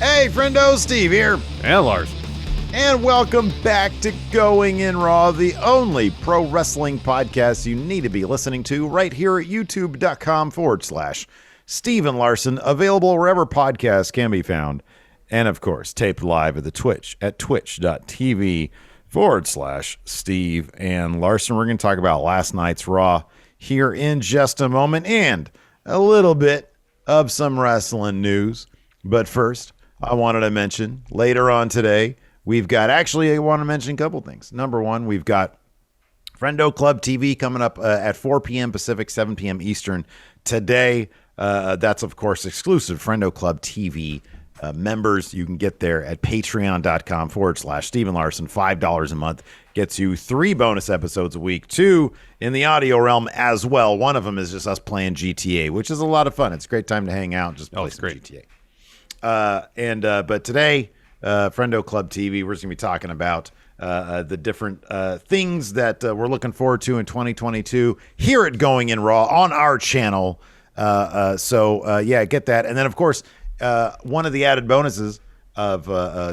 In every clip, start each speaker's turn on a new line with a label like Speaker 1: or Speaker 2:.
Speaker 1: Hey, friendo, Steve here.
Speaker 2: And Larson.
Speaker 1: And welcome back to Going in Raw, the only pro wrestling podcast you need to be listening to right here at youtube.com/Steven Larson, available wherever podcasts can be found. And of course, taped live at the Twitch at twitch.tv/Steve and Larson. We're going to talk about last night's Raw here in just a moment and a little bit of some wrestling news. But first, I wanted to mention later on today, I want to mention a couple things. Number one, we've got Friendo Club TV coming up at 4 p.m. Pacific, 7 p.m. Eastern today. That's, of course, exclusive Friendo Club TV members. You can get there at patreon.com/Steven Larson. $5 a month gets you 3 bonus episodes a week, 2 in the audio realm as well. One of them is just us playing GTA, which is a lot of fun. It's a great time to hang out and just play some GTA. But today, Friendo Club TV, we're just going to be talking about the different things that we're looking forward to in 2022 here at Going in Raw on our channel. So get that. And then, of course, one of the added bonuses of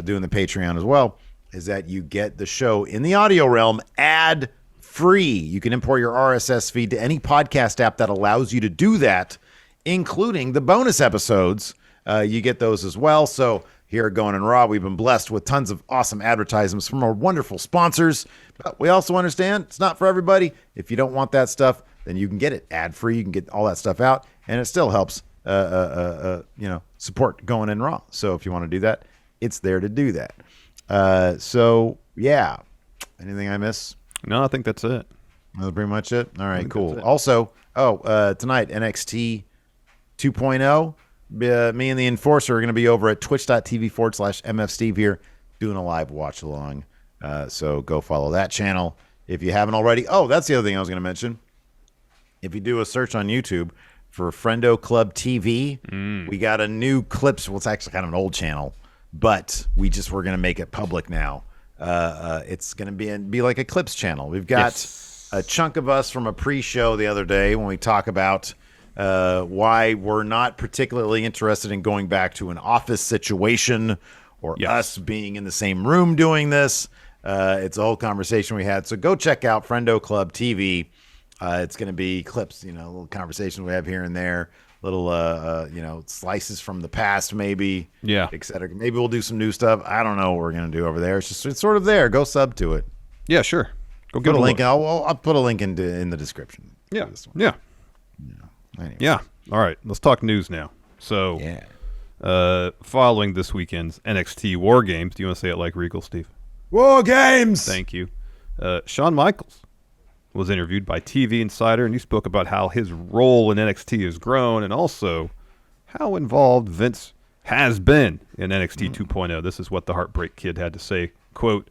Speaker 1: doing the Patreon as well is that you get the show in the audio realm ad-free. You can import your RSS feed to any podcast app that allows you to do that, including the bonus episodes. You get those as well. So here at Going in Raw, we've been blessed with tons of awesome advertisements from our wonderful sponsors. But we also understand it's not for everybody. If you don't want that stuff, then you can get it ad-free. You can get all that stuff out, and it still helps support Going in Raw. So if you want to do that, it's there to do that. Anything I miss?
Speaker 2: No, I think that's it.
Speaker 1: That's pretty much it. All right, cool. Also, tonight, NXT 2.0. Me and the Enforcer are going to be over at twitch.tv/MFSteve here doing a live watch along. So go follow that channel if you haven't already. Oh, that's the other thing I was going to mention. If you do a search on YouTube for Friendo Club TV, we got a new clips. Well, it's actually kind of an old channel, but we're going to make it public now. It's going to be like a clips channel. We've got a chunk of us from a pre-show the other day when we talk about why we're not particularly interested in going back to an office situation or us being in the same room doing this. It's a whole conversation we had. So go check out Friendo Club TV. It's going to be clips, little conversations we have here and there, little, slices from the past, maybe, et cetera. Maybe we'll do some new stuff. I don't know what we're going to do over there. It's sort of there. Go sub to it.
Speaker 2: Yeah, sure. Go
Speaker 1: put a link. I'll put a link in the description.
Speaker 2: Yeah.
Speaker 1: Anyway.
Speaker 2: Yeah. All right. Let's talk news now. So, following this weekend's NXT War Games, do you want to say it like Regal, Steve?
Speaker 1: War Games!
Speaker 2: Thank you. Shawn Michaels was interviewed by TV Insider, and he spoke about how his role in NXT has grown and also how involved Vince has been in NXT 2.0. This is what the Heartbreak Kid had to say. Quote,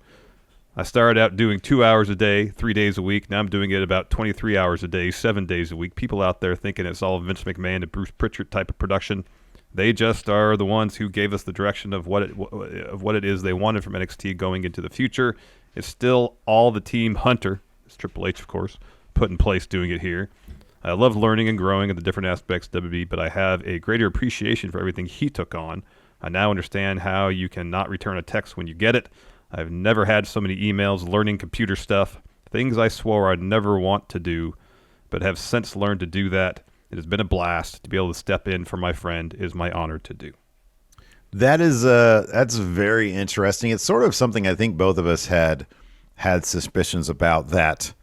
Speaker 2: I started out doing 2 hours a day, 3 days a week. Now I'm doing it about 23 hours a day, 7 days a week. People out there thinking it's all Vince McMahon and Bruce Pritchard type of production. They just are the ones who gave us the direction of what it is they wanted from NXT going into the future. It's still all the team Hunter, it's Triple H, of course, put in place doing it here. I love learning and growing in the different aspects of WWE, but I have a greater appreciation for everything he took on. I now understand how you cannot return a text when you get it. I've never had so many emails learning computer stuff, things I swore I'd never want to do, but have since learned to do that. It has been a blast. To be able to step in for my friend is my honor to do.
Speaker 1: That's very interesting. It's sort of something I think both of us had suspicions about, that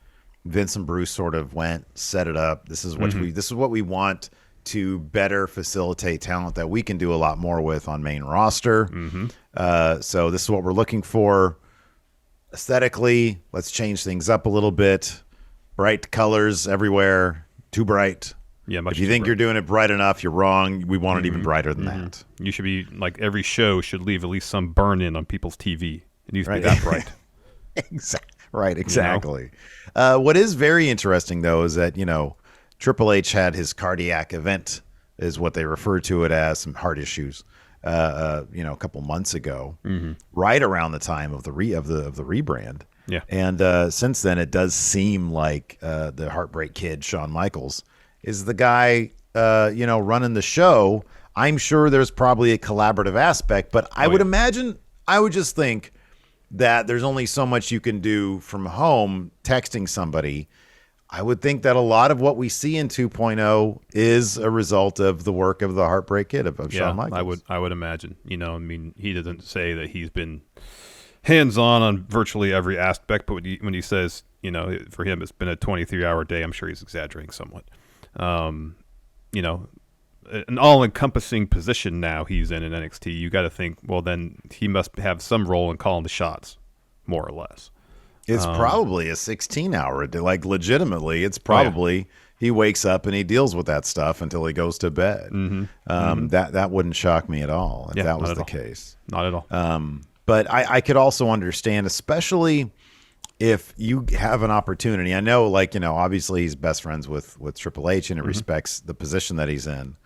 Speaker 1: Vince and Bruce sort of set it up. This is what we want to better facilitate talent that we can do a lot more with on main roster. So this is what we're looking for. Aesthetically, let's change things up a little bit. Bright colors everywhere. Too bright.
Speaker 2: Yeah,
Speaker 1: if you think you're doing it bright enough, you're wrong. We want it even brighter than that.
Speaker 2: You should be like, every show should leave at least some burn in on people's TV. It needs to be that bright.
Speaker 1: Exactly. What is very interesting, though, is that, Triple H had his cardiac event, is what they refer to it as, some heart issues, a couple months ago, right around the time of the rebrand.
Speaker 2: Yeah.
Speaker 1: And since then, it does seem like the Heartbreak Kid, Shawn Michaels, is the guy, running the show. I'm sure there's probably a collaborative aspect, but I would imagine, I would just think that there's only so much you can do from home texting somebody. I would think that a lot of what we see in 2.0 is a result of the work of the Heartbreak Kid of Shawn Michaels.
Speaker 2: I would imagine. I mean, he doesn't say that he's been hands-on virtually every aspect, but when he says, for him it's been a 23-hour day, I'm sure he's exaggerating somewhat. An all-encompassing position now he's in NXT. You got to think, well, then he must have some role in calling the shots, more or less.
Speaker 1: It's probably a 16-hour day. Like, legitimately, it's probably he wakes up and he deals with that stuff until he goes to bed. That wouldn't shock me at all if that was the case.
Speaker 2: Not at all.
Speaker 1: But I could also understand, especially if you have an opportunity. I know, obviously he's best friends with Triple H and it respects the position that he's in.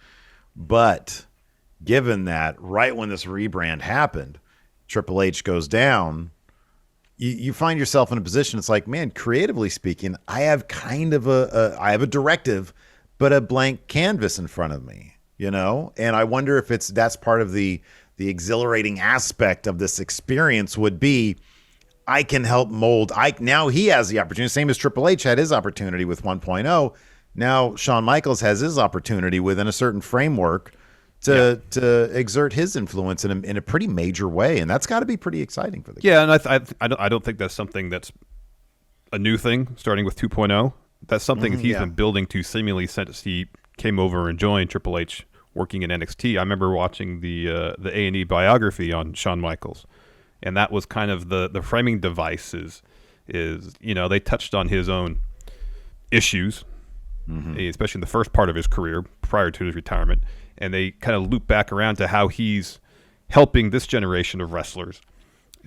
Speaker 1: But given that right when this rebrand happened, Triple H goes down, you find yourself in a position. It's like, man, creatively speaking, I have kind of I have a directive, but a blank canvas in front of me, and I wonder if that's part of the exhilarating aspect of this experience would be, I can help mold. Now he has the opportunity, same as Triple H had his opportunity with 1.0. Now Shawn Michaels has his opportunity within a certain framework to exert his influence in a pretty major way, and that's got to be pretty exciting for the guy.
Speaker 2: Yeah, and I don't think that's something that's a new thing starting with 2.0. That's something that he's been building to seemingly since he came over and joined Triple H working in NXT. I remember watching the A&E biography on Shawn Michaels, and that was kind of the framing device is they touched on his own issues, especially in the first part of his career prior to his retirement. And they kind of loop back around to how he's helping this generation of wrestlers,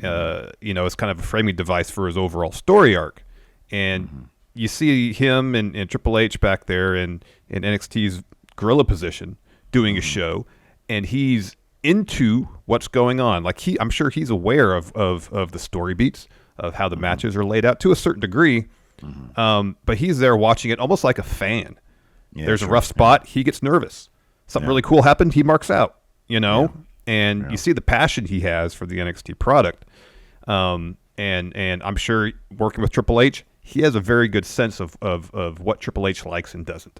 Speaker 2: as kind of a framing device for his overall story arc. And you see him and Triple H back there in NXT's gorilla position doing a show, and he's into what's going on. Like I'm sure he's aware of the story beats, of how the matches are laid out to a certain degree. But he's there watching it almost like a fan. Yeah, there's a rough spot. He gets nervous. Something really cool happened. He marks out, and you see the passion he has for the NXT product. And I'm sure working with Triple H, he has a very good sense of what Triple H likes and doesn't,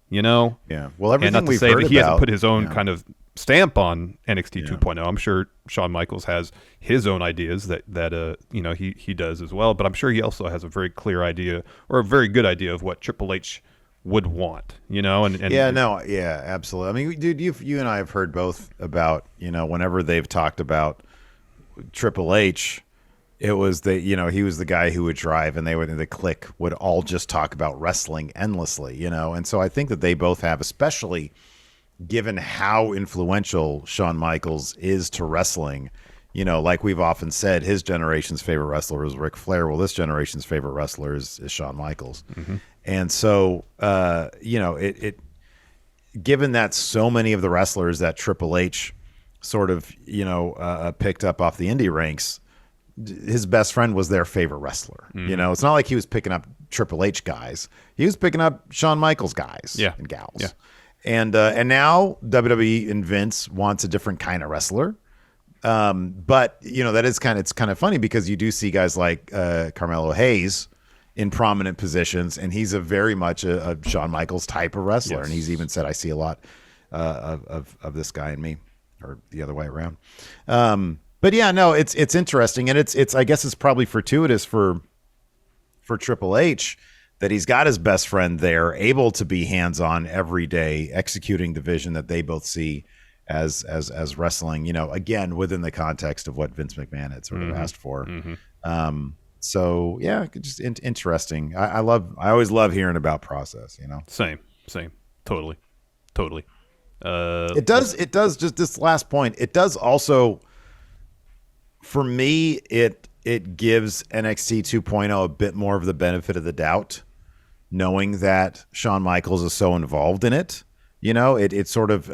Speaker 1: Yeah. Well, everything
Speaker 2: and not to
Speaker 1: we've
Speaker 2: say
Speaker 1: heard
Speaker 2: that he
Speaker 1: about,
Speaker 2: hasn't put his own kind of stamp on NXT 2.0. I'm sure Shawn Michaels has his own ideas that he does as well. But I'm sure he also has a very clear idea, or a very good idea, of what Triple H would want,
Speaker 1: absolutely. I mean, dude, you and I have heard both about, whenever they've talked about Triple H, it was he was the guy who would drive, and the clique would all just talk about wrestling endlessly, and so I think that they both have, especially given how influential Shawn Michaels is to wrestling. Like we've often said, his generation's favorite wrestler is Ric Flair. Well, this generation's favorite wrestler is Shawn Michaels. And so, given that so many of the wrestlers that Triple H sort of, picked up off the indie ranks, his best friend was their favorite wrestler. It's not like he was picking up Triple H guys. He was picking up Shawn Michaels guys and gals.
Speaker 2: Yeah.
Speaker 1: And now WWE and Vince wants a different kind of wrestler. But it's kind of funny because you do see guys like Carmelo Hayes in prominent positions, and he's very much a Shawn Michaels type of wrestler. Yes. And he's even said, I see a lot of this guy in me, or the other way around. But yeah, no, it's interesting, and it's I guess it's probably fortuitous for Triple H that he's got his best friend there, able to be hands-on every day, executing the vision that they both see as wrestling, again, within the context of what Vince McMahon had sort of asked for. So yeah, just interesting. I always love hearing about process,
Speaker 2: Same. Totally.
Speaker 1: It does just this last point. It does also, for me, it gives NXT 2.0 a bit more of the benefit of the doubt, knowing that Shawn Michaels is so involved in it. It's sort of,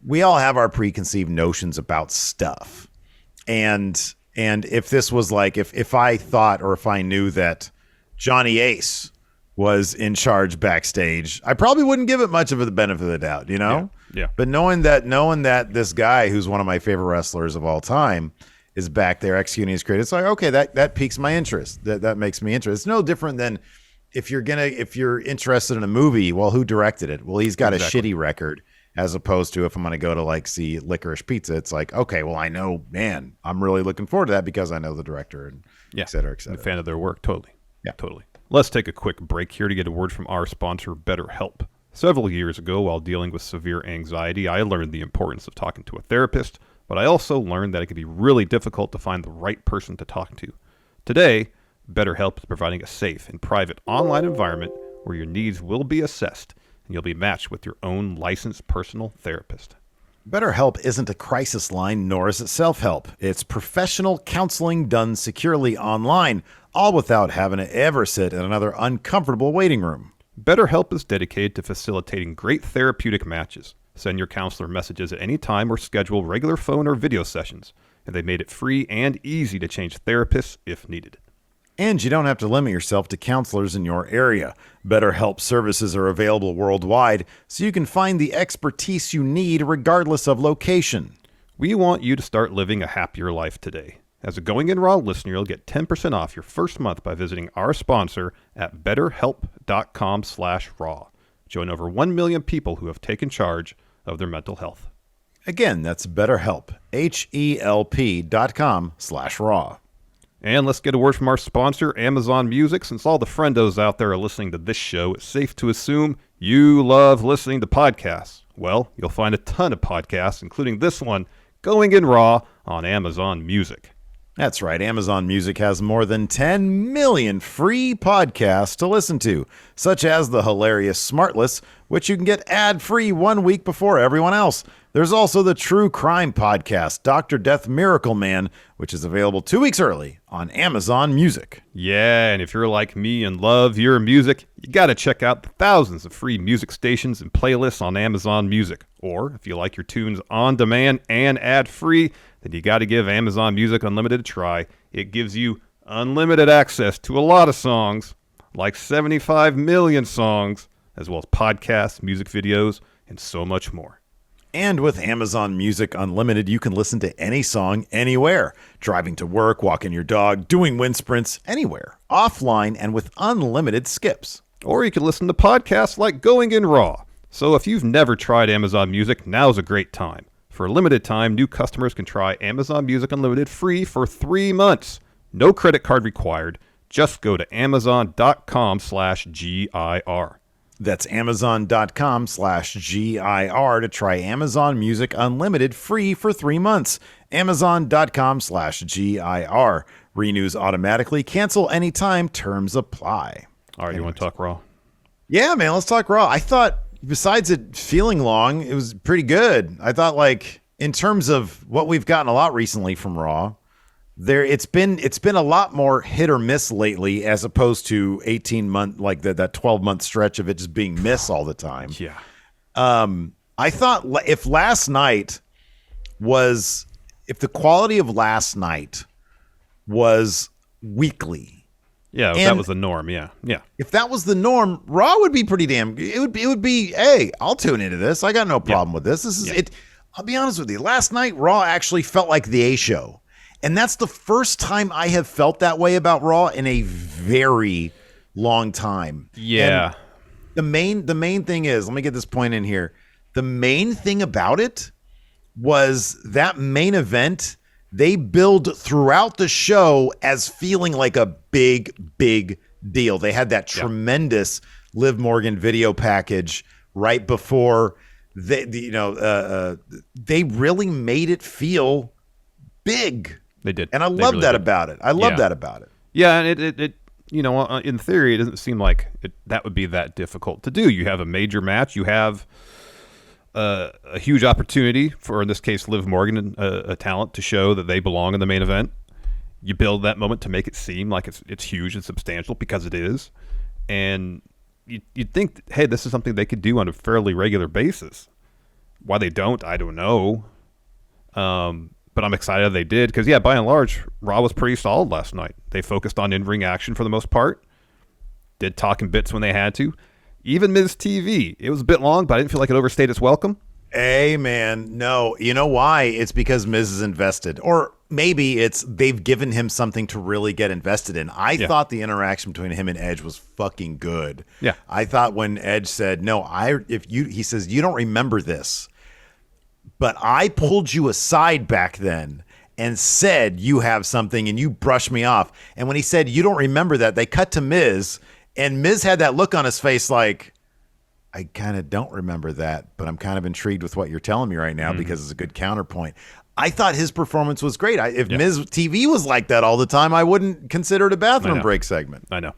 Speaker 1: we all have our preconceived notions about stuff. And if this was like, if I thought, or if I knew that Johnny Ace was in charge backstage, I probably wouldn't give it much of the benefit of the doubt,
Speaker 2: Yeah.
Speaker 1: But knowing that this guy who's one of my favorite wrestlers of all time is back there executing his creative, it's like, okay, that piques my interest. That makes me interested. It's no different than if you're interested in a movie, well, who directed it? Well, he's got a shitty record, as opposed to if I'm going to go to like see Licorice Pizza, it's like, okay, well, I know, man, I'm really looking forward to that because I know the director and et cetera, et cetera.
Speaker 2: I'm a fan of their work. Totally.
Speaker 1: Yeah.
Speaker 2: Totally. Let's take a quick break here to get a word from our sponsor, BetterHelp. Several years ago, while dealing with severe anxiety, I learned the importance of talking to a therapist, but I also learned that it can be really difficult to find the right person to talk to. Today, BetterHelp is providing a safe and private online environment where your needs will be assessed and you'll be matched with your own licensed personal therapist.
Speaker 1: BetterHelp isn't a crisis line, nor is it self-help. It's professional counseling done securely online, all without having to ever sit in another uncomfortable waiting room.
Speaker 2: BetterHelp is dedicated to facilitating great therapeutic matches. Send your counselor messages at any time or schedule regular phone or video sessions. And they made it free and easy to change therapists if needed.
Speaker 1: And you don't have to limit yourself to counselors in your area. BetterHelp services are available worldwide, so you can find the expertise you need regardless of location.
Speaker 2: We want you to start living a happier life today. As a Going In Raw listener, you'll get 10% off your first month by visiting our sponsor at betterhelp.com/raw. Join over 1 million people who have taken charge of their mental health.
Speaker 1: Again, that's BetterHelp, HELP.com/raw.
Speaker 2: And let's get a word from our sponsor, Amazon Music. Since all the friendos out there are listening to this show, it's safe to assume you love listening to podcasts. Well, you'll find a ton of podcasts, including this one, Going In Raw, on Amazon Music.
Speaker 1: That's right. Amazon Music has more than 10 million free podcasts to listen to, such as the hilarious Smartless, which you can get ad-free 1 week before everyone else. There's also the true crime podcast, Dr. Death Miracle Man, which is available 2 weeks early on Amazon Music.
Speaker 2: Yeah, and if you're like me and love your music, you got to check out the thousands of free music stations and playlists on Amazon Music. Or if you like your tunes on demand and ad-free, then you got to give Amazon Music Unlimited a try. It gives you unlimited access to a lot of songs, like 75 million songs, as well as podcasts, music videos, and so much more.
Speaker 1: And with Amazon Music Unlimited, you can listen to any song anywhere. Driving to work, walking your dog, doing wind sprints, anywhere. Offline and with unlimited skips.
Speaker 2: Or you can listen to podcasts like Going In Raw. So if you've never tried Amazon Music, now's a great time. For a limited time, new customers can try Amazon Music Unlimited free for 3 months. No credit card required. Just go to amazon.com/GIR.
Speaker 1: That's amazon.com/GIR to try Amazon Music Unlimited free for 3 months. Amazon.com/GIR. Renews automatically. Cancel anytime. Terms apply.
Speaker 2: All right, You want to talk Raw?
Speaker 1: Yeah, man, let's talk Raw. I thought, besides it feeling long, it was pretty good. I thought, like, in terms of what we've gotten a lot recently from Raw, it's been a lot more hit or miss lately, as opposed to 18-month, like that 12-month stretch of it just being miss all the time.
Speaker 2: Yeah.
Speaker 1: I thought if the quality of last night was weekly.
Speaker 2: Yeah, that was the norm. Yeah.
Speaker 1: If that was the norm, Raw would be pretty damn. It would be. Hey, I'll tune into this. I got no problem with this. This is it. I'll be honest with you. Last night, Raw actually felt like the A show, and that's the first time I have felt that way about Raw in a very long time.
Speaker 2: Yeah.
Speaker 1: And the main thing is, let me get this point in here. The main thing about it was that main event. They build throughout the show as feeling like a big deal. They had that tremendous Liv Morgan video package right before they really made it feel big.
Speaker 2: They did.
Speaker 1: And I love that about it. I love that about it.
Speaker 2: Yeah, and it in theory, it doesn't seem like that would be that difficult to do. You have a major match. You have a huge opportunity for, in this case, Liv Morgan, a talent, to show that they belong in the main event. You build that moment to make it seem like it's huge and substantial, because it is. And you'd think, hey, this is something they could do on a fairly regular basis. Why they don't, I don't know. But I'm excited they did, because, by and large, Raw was pretty solid last night. They focused on in-ring action for the most part. Did talking bits when they had to. Even Miz TV, it was a bit long, but I didn't feel like it overstayed its welcome.
Speaker 1: Hey, man. No, you know why? It's because Miz is invested. Or maybe it's they've given him something to really get invested in. I
Speaker 2: Yeah.
Speaker 1: thought the interaction between him and Edge was fucking good.
Speaker 2: Yeah.
Speaker 1: I thought when Edge said, "No, he says, "You don't remember this, but I pulled you aside back then and said you have something and you brushed me off." And when he said, "You don't remember that," they cut to Miz, and Miz had that look on his face like, I kind of don't remember that, but I'm kind of intrigued with what you're telling me right now because it's a good counterpoint. I thought his performance was great. If Miz TV was like that all the time, I wouldn't consider it a bathroom break segment.
Speaker 2: I know.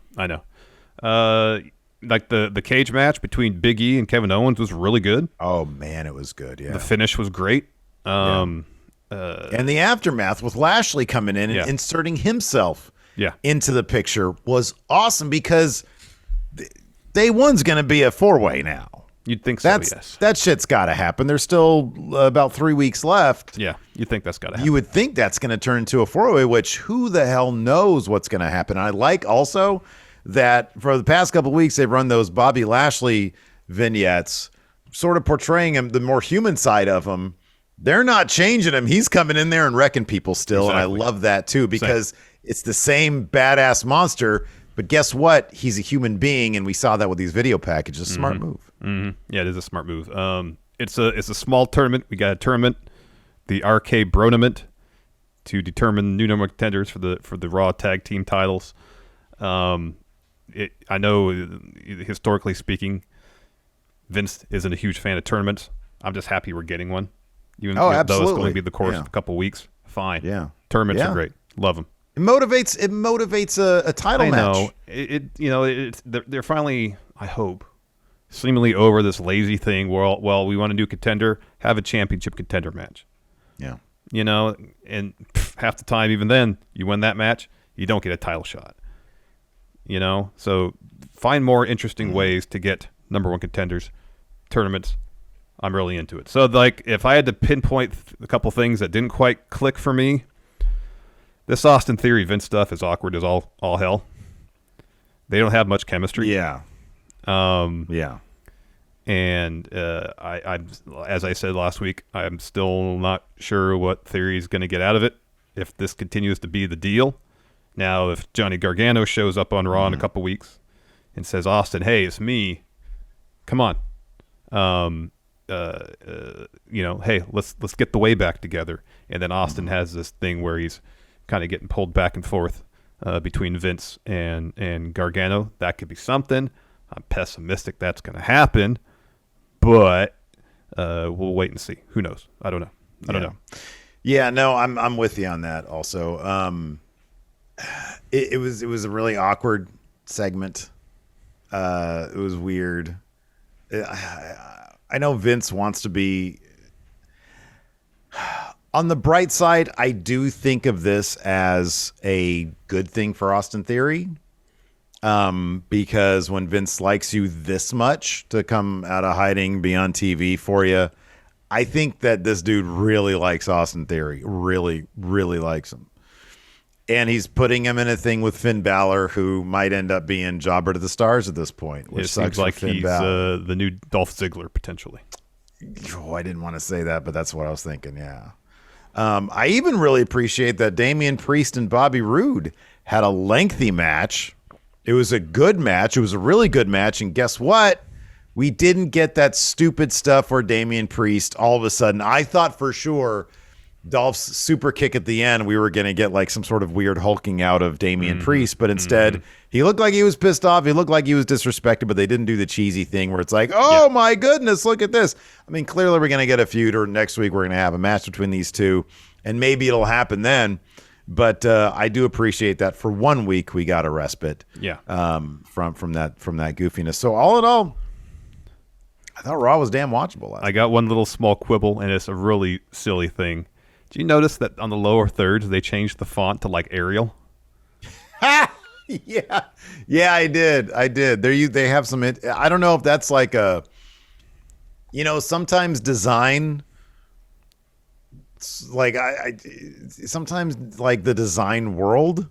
Speaker 2: Like the cage match between Big E and Kevin Owens was really good.
Speaker 1: Oh, man, it was good. Yeah.
Speaker 2: The finish was great.
Speaker 1: And the aftermath with Lashley coming in and inserting himself into the picture was awesome because day one's going to be a four-way now.
Speaker 2: You'd think so, yes.
Speaker 1: That shit's got to happen. There's still about 3 weeks left.
Speaker 2: Yeah, you think that's got to happen.
Speaker 1: You would think that's going to turn into a four-way, which who the hell knows what's going to happen. I like also that for the past couple of weeks, they've run those Bobby Lashley vignettes, sort of portraying him, the more human side of him. They're not changing him. He's coming in there and wrecking people still, and I love that too because it's the same badass monster. But guess what? He's a human being, and we saw that with these video packages. Smart move.
Speaker 2: Yeah, it is a smart move. It's a small tournament. We got a tournament, the RK Bronament, to determine new number contenders for the Raw Tag Team titles. I know, historically speaking, Vince isn't a huge fan of tournaments. I'm just happy we're getting one, even though it's going to be the course of a couple weeks. Fine.
Speaker 1: Yeah,
Speaker 2: tournaments are great. Love them.
Speaker 1: It motivates a title match.
Speaker 2: They're finally, I hope, seemingly over this lazy thing where, well, we want a new contender, have a championship contender match.
Speaker 1: Yeah.
Speaker 2: And half the time, even then, you win that match, you don't get a title shot. So find more interesting ways to get number one contenders, tournaments. I'm really into it. So, like, if I had to pinpoint a couple things that didn't quite click for me, this Austin Theory Vince stuff is awkward as all hell. They don't have much chemistry.
Speaker 1: Yeah.
Speaker 2: And I'm as I said last week, I'm still not sure what Theory is going to get out of it if this continues to be the deal. Now, if Johnny Gargano shows up on Raw in a couple weeks and says, "Austin, hey, it's me. Come on. Hey, let's get the way back together." And then Austin has this thing where he's kind of getting pulled back and forth between Vince and Gargano. That could be something. I'm pessimistic that's going to happen, but we'll wait and see. Who knows? I don't know. I don't know.
Speaker 1: Yeah, no, I'm with you on that. Also, it was a really awkward segment. It was weird. I know Vince wants to be. On the bright side, I do think of this as a good thing for Austin Theory. Because when Vince likes you this much to come out of hiding, be on TV for you, I think that this dude really likes Austin Theory. Really, really likes him. And he's putting him in a thing with Finn Balor, who might end up being jobber to the stars at this point. Which
Speaker 2: it seems like he's the new Dolph Ziggler, potentially.
Speaker 1: Oh, I didn't want to say that, but that's what I was thinking, yeah. I even really appreciate that Damian Priest and Bobby Roode had a lengthy match. It was a good match. It was a really good match. And guess what? We didn't get that stupid stuff where Damian Priest, all of a sudden, I thought for sure Dolph's super kick at the end, we were going to get like some sort of weird hulking out of Damian Priest. But instead, he looked like he was pissed off. He looked like he was disrespected, but they didn't do the cheesy thing where it's like, oh my goodness, look at this. I mean, clearly we're going to get a feud, or next week we're going to have a match between these two, and maybe it'll happen then. But I do appreciate that for 1 week we got a respite.
Speaker 2: Yeah.
Speaker 1: From that goofiness. So all in all, I thought Raw was damn watchable last
Speaker 2: I got one little small quibble, and it's a really silly thing. Did you notice that on the lower thirds they changed the font to like Arial?
Speaker 1: Yeah, I did. They have some. I don't know if that's like a. Sometimes design. Like sometimes like the design world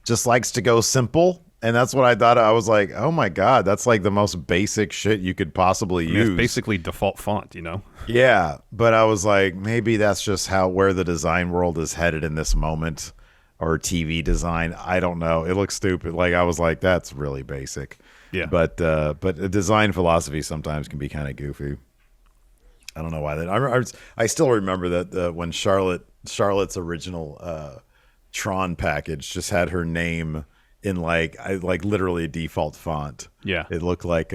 Speaker 1: just likes to go simple And that's what I thought. I was like, oh my God, that's like the most basic shit you could possibly use.
Speaker 2: It's basically default font, you know?
Speaker 1: Yeah. But I was like, maybe that's just where the design world is headed in this moment, or TV design. I don't know. It looks stupid. Like, I was like, that's really basic.
Speaker 2: Yeah.
Speaker 1: But design philosophy sometimes can be kind of goofy. I don't know why that. I still remember that when Charlotte's original Tron package just had her name in like literally a default font.
Speaker 2: Yeah,
Speaker 1: it looked like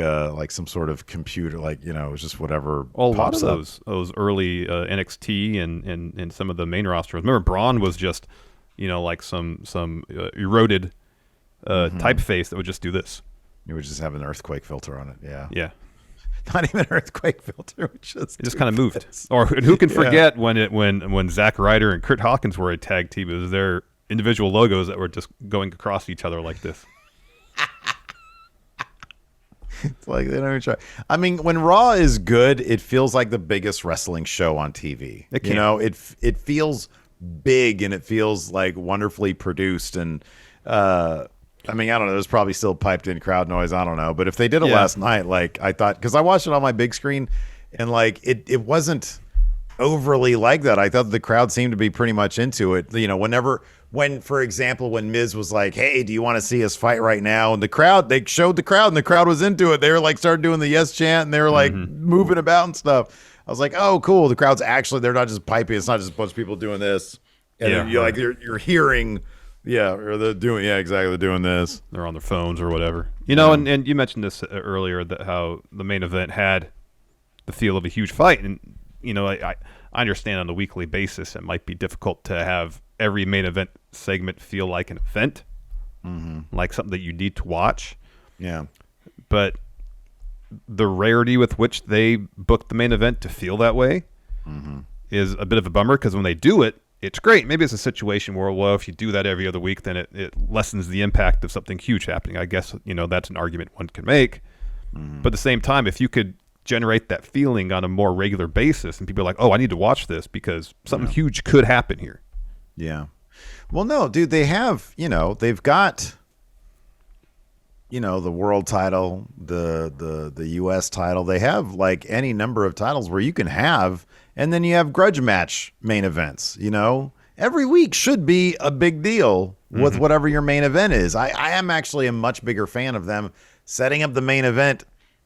Speaker 1: some sort of computer, like, you know, it was just whatever.
Speaker 2: Well, a lot of those early NXT and some of the main rosters. Remember, Braun was just, you know, like some eroded typeface that would just do this.
Speaker 1: It would just have an earthquake filter on it. Yeah.
Speaker 2: Yeah.
Speaker 1: Not even an earthquake filter. It
Speaker 2: just kind of moved. Or who can forget when Zack Ryder and Kurt Hawkins were a tag team? It was their individual logos that were just going across each other like this.
Speaker 1: It's like they don't even try. I mean, when Raw is good, it feels like the biggest wrestling show on TV. You know, it feels big and it feels like wonderfully produced. And I mean, I don't know. There's probably still piped in crowd noise. I don't know. But if they did it last night, like, I thought, because I watched it on my big screen, and like it wasn't overly like that. I thought the crowd seemed to be pretty much into it. You know, when, for example, when Miz was like, "Hey, do you want to see us fight right now?" And they showed the crowd, and the crowd was into it. They were like, started doing the yes chant, and they were like moving about and stuff. I was like, "Oh, cool." The crowd's actually, they're not just piping. It's not just a bunch of people doing this. And you're hearing. Yeah, or they're doing. Yeah, exactly. They're doing this.
Speaker 2: They're on their phones or whatever. You know, and you mentioned this earlier, that how the main event had the feel of a huge fight, and you know, I understand on a weekly basis it might be difficult to have every main event segment feel like an event, like something that you need to watch.
Speaker 1: Yeah,
Speaker 2: but the rarity with which they booked the main event to feel that way is a bit of a bummer, because when they do it, it's great. Maybe it's a situation where, well, if you do that every other week, then it lessens the impact of something huge happening. I guess, you know, that's an argument one can make. But at the same time, if you could generate that feeling on a more regular basis, and people are like, oh, I need to watch this because something huge could happen here.
Speaker 1: Yeah. Well, no, dude, they have, you know, they've got, you know, the world title, the US title. They have like any number of titles where you can have. And then you have grudge match main events. You know, every week should be a big deal with whatever your main event is. I am actually a much bigger fan of them setting up the main event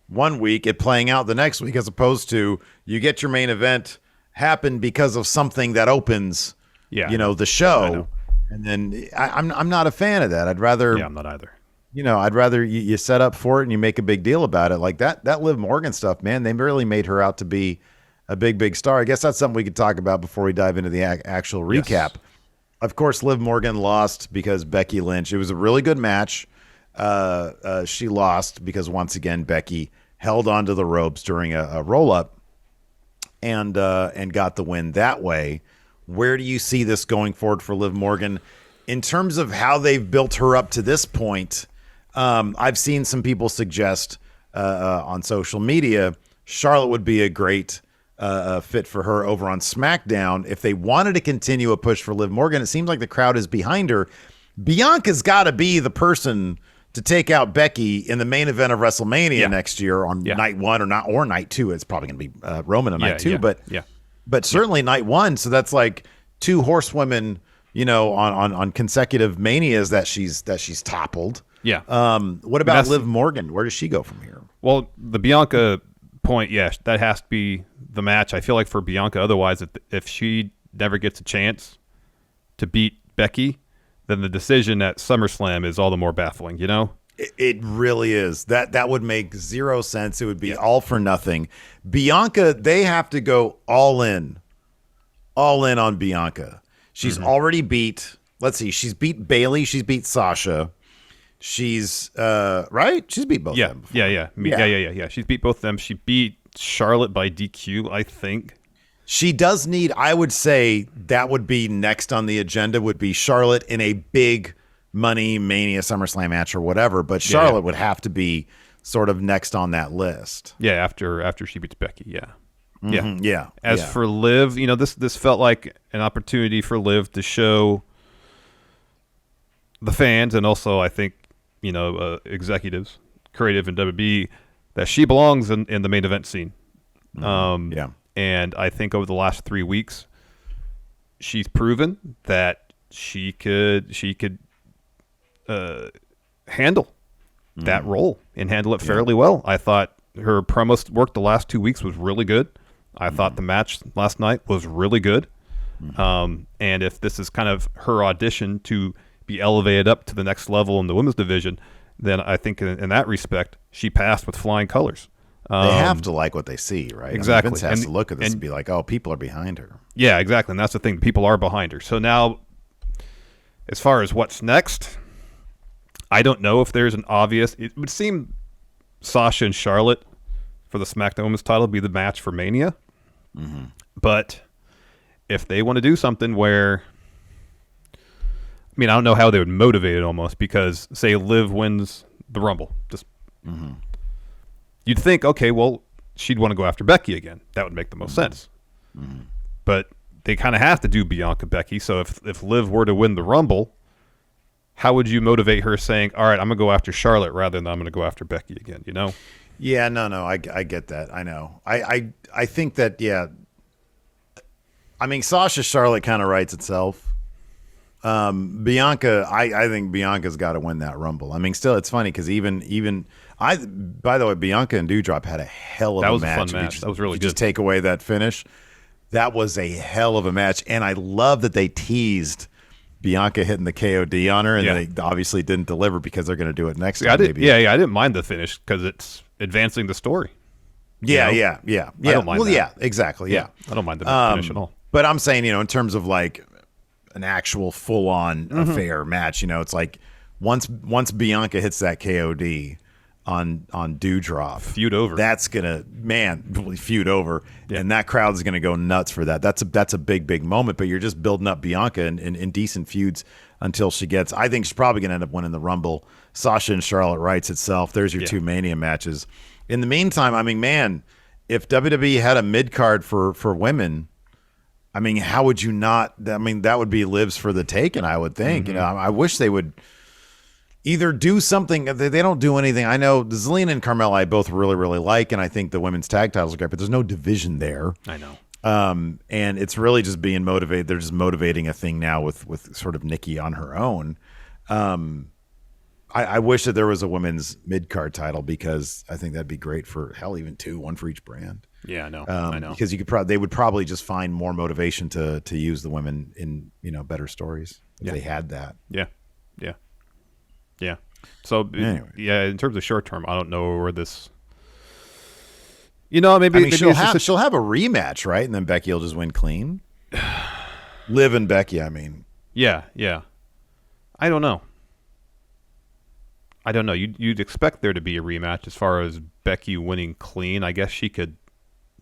Speaker 1: one week, it playing out the next week, as opposed to you get your main event happen because of something that opens, you know, the show. And then I'm not a fan of that. I'd rather.
Speaker 2: Yeah, I'm not either.
Speaker 1: You know, I'd rather you set up for it and you make a big deal about it. Like that Liv Morgan stuff, man, they really made her out to be a big star. I guess that's something we could talk about before we dive into the actual recap. Yes. Of course, Liv Morgan lost because Becky Lynch. It was a really good match. She lost because, once again, Becky held onto the ropes during a roll-up and got the win that way. Where do you see this going forward for Liv Morgan in terms of how they've built her up to this point? I've seen some people suggest on social media Charlotte would be a great fit for her over on SmackDown. If they wanted to continue a push for Liv Morgan, it seems like the crowd is behind her. Bianca's got to be the person to take out Becky in the main event of WrestleMania next year on night one or night two. It's probably going to be Roman on night two, but certainly night one. So that's like two horsewomen, you know, on consecutive manias that she's toppled.
Speaker 2: Yeah.
Speaker 1: What about Liv Morgan? Where does she go from here?
Speaker 2: Well, the Bianca point, yes, that has to be the match. I feel like for Bianca, otherwise, if she never gets a chance to beat Becky, then the decision at SummerSlam is all the more baffling, you know?
Speaker 1: It really is. That would make zero sense. It would be all for nothing. Bianca, they have to go all in on Bianca. She's already beat, let's see, she's beat Bayley, she's beat Sasha. She's right? She's beat both of them before.
Speaker 2: Yeah. She's beat both of them. She beat Charlotte by DQ, I think.
Speaker 1: She does need, I would say that would be next on the agenda, would be Charlotte in a big money Mania SummerSlam match or whatever, but Charlotte would have to be sort of next on that list.
Speaker 2: Yeah, after she beats Becky, As for Liv, you know, this felt like an opportunity for Liv to show the fans, and also I think, executives, creative and WB, that she belongs in the main event scene.
Speaker 1: Yeah.
Speaker 2: And I think over the last 3 weeks, she's proven that she could handle that role and handle it fairly well. I thought her promo work the last 2 weeks was really good. I thought the match last night was really good. And if this is kind of her audition to be elevated up to the next level in the women's division, then I think in that respect, she passed with flying colors.
Speaker 1: They have to like what they see, right?
Speaker 2: Exactly.
Speaker 1: I mean, Vince has to look at this and be like, oh, people are behind her.
Speaker 2: Yeah, exactly. And that's the thing. People are behind her. So now, as far as what's next, I don't know if there's an obvious... It would seem Sasha and Charlotte for the SmackDown Women's title would be the match for Mania. But if they want to do something where... I mean, I don't know how they would motivate it almost, because, say, Liv wins the Rumble. Just... You'd think, okay, well, she'd want to go after Becky again. That would make the most sense. But they kind of have to do Bianca Becky. So if Liv were to win the Rumble, how would you motivate her saying, all right, I'm going to go after Charlotte rather than I'm going to go after Becky again, you know?
Speaker 1: Yeah, no, I get that. I know. I think that, yeah. I mean, Sasha Charlotte kind of writes itself. Bianca, I think Bianca's got to win that Rumble. I mean, still, it's funny because by the way, Bianca and Doudrop had a hell of a match.
Speaker 2: That was a fun match. That was really good.
Speaker 1: Just take away that finish. That was a hell of a match. And I love that they teased Bianca hitting the KOD on her, and they obviously didn't deliver because they're going to do it next time.
Speaker 2: I didn't mind the finish because it's advancing the story.
Speaker 1: Yeah.
Speaker 2: I don't mind that.
Speaker 1: Yeah, exactly. Yeah.
Speaker 2: I don't mind the finish at all.
Speaker 1: But I'm saying, in terms of like an actual full-on affair match, it's like once Bianca hits that KOD on Doudrop,
Speaker 2: feud over.
Speaker 1: That's gonna feud over, and that crowd's gonna go nuts for that. That's a big moment. But you're just building up Bianca in decent feuds until she gets. I think she's probably gonna end up winning the Rumble. Sasha and Charlotte writes itself. There's your two Mania matches. In the meantime, I mean, man, if WWE had a mid card for women, I mean, how would you not? I mean, that would be Liv's for the taking, I would think. I wish they would either do something. They don't do anything. I know Zelina and Carmella I both really, really like, and I think the women's tag titles are great, but there's no division there.
Speaker 2: I know.
Speaker 1: And it's really just being motivated. They're just motivating a thing now with sort of Nikki on her own. I wish that there was a women's mid-card title because I think that'd be great for even two, one for each brand.
Speaker 2: Yeah, I know. I know.
Speaker 1: Because they would probably just find more motivation to use the women in better stories if they had that.
Speaker 2: Yeah. So
Speaker 1: anyway.
Speaker 2: In terms of short term, I don't know where this. Maybe
Speaker 1: she'll have a rematch, right? And then Becky will just win clean. Liv and Becky, I mean.
Speaker 2: Yeah. I don't know. You'd expect there to be a rematch as far as Becky winning clean. I guess she could